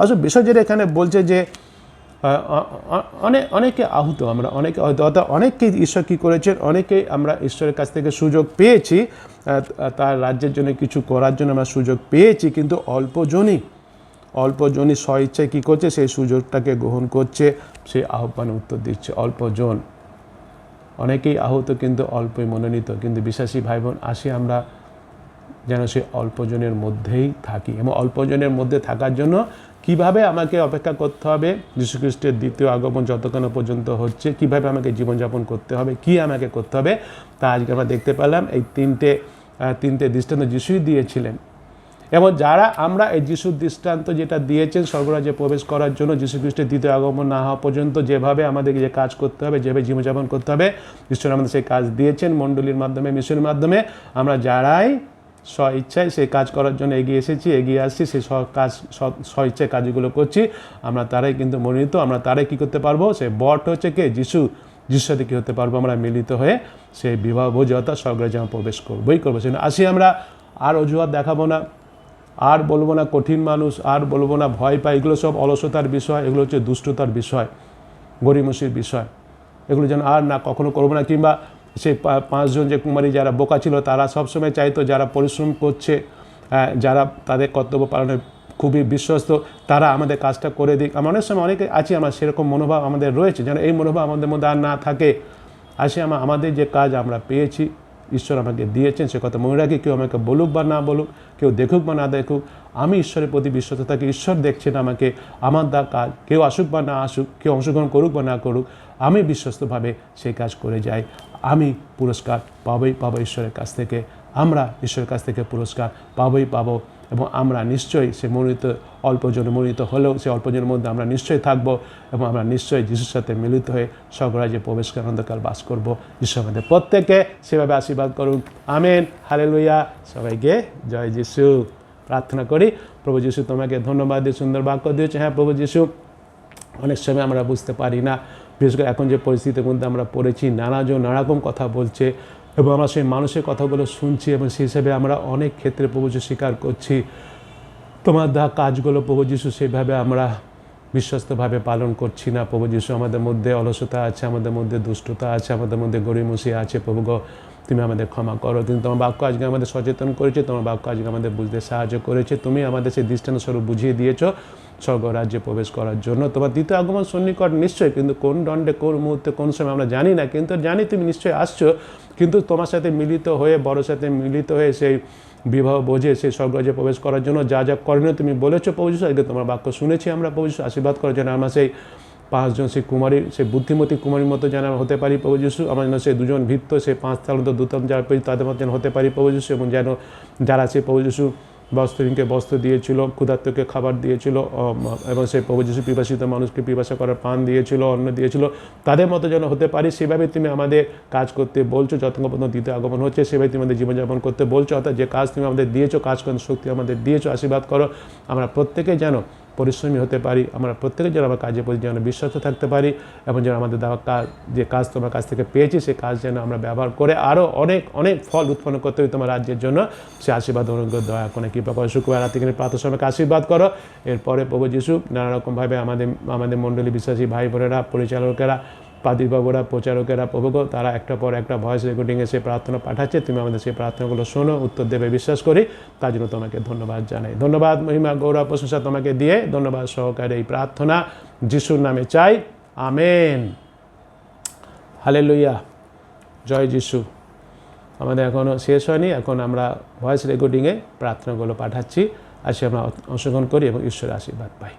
আসলে বিষয় যেটা এখানে বলছে যে অনেকে আহত, অর্থাৎ অনেককেই ঈশ্বর কী করেছেন, অনেকেই আমরা ঈশ্বরের কাছ থেকে সুযোগ পেয়েছি, তার রাজ্যের জন্য কিছু করার জন্য আমরা সুযোগ পেয়েছি, কিন্তু অল্পজনই স্ব ইচ্ছায় কী করছে? সেই সুযোগটাকে গ্রহণ করছে, সেই আহ্বানে উত্তর দিচ্ছে। অল্পজন, অনেকেই আহত কিন্তু অল্পই মনোনীত। কিন্তু বিশ্বাসী ভাই বোন, আমরা যেন সেই অল্পজনের মধ্যেই থাকি, এবং অল্পজনের মধ্যে থাকার জন্য কিভাবে আমাকে অপেক্ষা করতে হবে? যীশু খ্রিস্টের দ্বিতীয় আগমন যতক্ষণ পর্যন্ত হচ্ছে, কিভাবে আমাকে জীবনযাপন করতে হবে, কি আমাকে করতে হবে, তা আজকে আমরা দেখতে পেলাম। এই তিনটে দৃষ্টান্ত যিশুই দিয়েছিলেন, এবং যারা আমরা এই যিশুর দৃষ্টান্ত যেটা দিয়েছেন স্বর্গরাজ্যে প্রবেশ করার জন্য, যীশু খ্রিস্টের দ্বিতীয় আগমন না হওয়া পর্যন্ত যেভাবে আমাদেরকে যে কাজ করতে হবে, যেভাবে জীবনযাপন করতে হবে, ঈশ্বর আমাদের সেই কাজ দিয়েছেন মণ্ডলীর মাধ্যমে, মিশনের মাধ্যমে। আমরা যারাই স্ব ইচ্ছায় সেই কাজ করার জন্য এগিয়ে আসছি, সেই স্ব ইচ্ছায় কাজগুলো করছি, আমরা তারাই কিন্তু মনোনীত। আমরা তারাই কী করতে পারবো? সেই বট হচ্ছে কে? যিশুর সাথে কী হতে পারবো? আমরা মিলিত হয়ে সেই বিবাহ ভোজে, অর্থাৎ স্বর্গরাজ্যে আমরা প্রবেশ করবো। সেজন্য আমরা আর অজুহাত দেখাবো না, আর বলবো না কঠিন মানুষ, আর বলবো না ভয় পাই। এগুলো সব অলসতার বিষয়, এগুলো হচ্ছে দুষ্টতার বিষয়, গরিমসির বিষয়। এগুলো যেন আর না কখনো করবো না। কিংবা সেই 5 জন যে কুমারী যারা বোকা ছিল, তারা সবসময় চাইতো যারা পরিশ্রম করছে, যারা তাদের কর্তব্য পালনে খুবই বিশ্বস্ত, তারা আমাদের কাজটা করে দিক। অনেক সময় অনেকে আছি, আমার সেরকম মনোভাব আমাদের রয়েছে, যেন এই মনোভাব আমাদের মধ্যে আর না থাকে। আমাদের যে কাজ আমরা পেয়েছি, ঈশ্বর আমাকে দিয়েছেন, সে কথা মনে রাখি। কেউ আমাকে বলুক বা না বলুক, কেউ দেখুক বা না দেখুক, আমি ঈশ্বরের প্রতি বিশ্বস্ত থাকি। ঈশ্বর দেখছেন আমাকে, আমার কাজ, কেউ আসুক বা না আসুক, কেউ অংশগ্রহণ করুক বা না করুক, আমি বিশ্বস্তভাবে সেই কাজ করে যাই। আমি পুরস্কার পাবো ঈশ্বরের কাছ থেকে। আমরা ঈশ্বরের কাছ থেকে পুরস্কার পাবো, এবং আমরা নিশ্চয়ই সে অল্পজনে মনোনীত হলেও সেই অল্পজনের মধ্যে আমরা নিশ্চয়ই থাকবো, এবং আমরা নিশ্চয়ই যিশুর সাথে মিলিত হয়ে স্বর্গরাজ্যে প্রবেশ করে অনন্তকাল বাস করবো। ঈশ্বর আমাদের প্রত্যেককে সেভাবে আশীর্বাদ করুন। Amen, hallelujah. সবাইকে জয় যিশু। প্রার্থনা করি। প্রভু যিশু, তোমাকে ধন্যবাদ দিয়ে সুন্দর বাক্য দিয়েছে। হ্যাঁ প্রভু যিশু, অনেক সময় আমরা বুঝতে পারি না, বিশেষ করে এখন যে পরিস্থিতির মধ্যে আমরা পড়েছি, নানা রকম কথা বলছে, এবং আমরা সেই মানুষের কথাগুলো শুনছি, এবং সেই হিসেবে আমরা অনেক ক্ষেত্রে প্রভু যিশু স্বীকার করছি তোমার কাজগুলো প্রভু যিশু সেভাবে আমরা বিশ্বস্তভাবে পালন করছি না। প্রভু যিশু, আমাদের মধ্যে অলসতা আছে, আমাদের মধ্যে দুষ্টতা আছে, আমাদের মধ্যে গরিমসি আছে। প্রভু গো, তুমি আমাদের ক্ষমা করো। কিন্তু তোমার বাক্য আজকে আমাদের সচেতন করেছে, তোমার বাক্য আজকে আমাদের বুঝতে সাহায্য করেছে। তুমি আমাদের সেই দৃষ্টান্তস্বরূপ বুঝিয়ে দিয়েছো স্বর্গ রাজ্যে প্রবেশ করার জন্য। তোমার দ্বিতীয় আগমন সন্নিকট নিশ্চয়ই, কিন্তু কোন দণ্ডে কোন মুহূর্তে কোন সময় আমরা জানি না, কিন্তু জানি তুমি নিশ্চয়ই আসছো। কিন্তু তোমার সাথে মিলিত হয়ে, বড় সাথে মিলিত হয়ে সেই বিবাহ বোঝে সেই স্বর্গরাজ্যে প্রবেশ করার জন্য যা যা করণীয় তুমি বলেছো প্রভু যীশু, আজকে তোমার বাক্য শুনেছি আমরা প্রভু যীশু, আশীর্বাদ করার জন্য আমরা সেই 5 জন সেই কুমারী, সেই বুদ্ধিমতী কুমারীর মতো যেন আমরা হতে পারি প্রভু যীশু। আমরা যেন সেই 2 জন ভৃত্য, সেই 5 তালান্ত 2 তালান্ত যারা পেয়েছি তাদের মতো যেন হতে পারি প্রভু যীশু। এবং যেন যারা সেই প্রভু যীশু বস্ত্রহীনকে বস্ত্র দিয়েছিল, ক্ষুধার্তকে খাবার দিয়েছিল, এবং সেই প্রভু যীশু পিপাসিত মানুষকে পিপাসা করার পান দিয়েছিল, অন্ন দিয়েছিল, তাদের মতো যেন হতে পারি। সেভাবে তুমি আমাদের কাজ করতে বলছো, যতক্ষণ পর্যন্ত দ্বিতীয় আগমন হচ্ছে সেভাবে তুমি আমাদের জীবনযাপন করতে বলছো। অর্থাৎ যে কাজ তুমি আমাদের দিয়েছো, কাজ করার শক্তি আমাদের দিয়েছো, আশীর্বাদ করো। আমরা প্রত্যেকে যেন পরিশ্রমী হতে পারি, আমরা প্রত্যেকে যেন আমার কাজের প্রতি যেন বিশ্বাস থাকতে পারি, এবং যেন আমাদের দেওয়া কাজ, যে কাজ তোমার কাছ থেকে পেয়েছি সেই কাজ যেন আমরা ব্যবহার করে আরও অনেক অনেক ফল উৎপন্ন করতে হবে তোমার রাজ্যের জন্য। সে আশীর্বাদ অনুগ্রহ দয়া করে কৃপা করে শুক্রবার রাত্রি প্রাতঃ সময়কে আশীর্বাদ করো। এরপরে প্রভু যীশু নানা রকমভাবে আমাদের মণ্ডলী বিশ্বাসী ভাই বোনেরা, পরিচালকেরা, পাদিবাবুরা, প্রচারকেরা, প্রভুগ তারা একটা পর একটা ভয়েস রেকর্ডিংয়ে সে প্রার্থনা পাঠাচ্ছে। তুমি আমাদের সেই প্রার্থনাগুলো শোনো, উত্তর দেবে বিশ্বাস করি। তার জন্য তোমাকে ধন্যবাদ জানাই। ধন্যবাদ, মহিমা, গৌরব, প্রশংসা তোমাকে দিয়ে ধন্যবাদ সহকারে এই প্রার্থনা যিশুর নামে চাই, আমেন। হালেলুয়া, জয় যিশু। আমাদের এখনও শেষ হয়নি, এখন আমরা ভয়েস রেকর্ডিংয়ে প্রার্থনাগুলো পাঠাচ্ছি, আসি আমরা অংশগ্রহণ করি এবং ঈশ্বরের আশীর্বাদ পাই।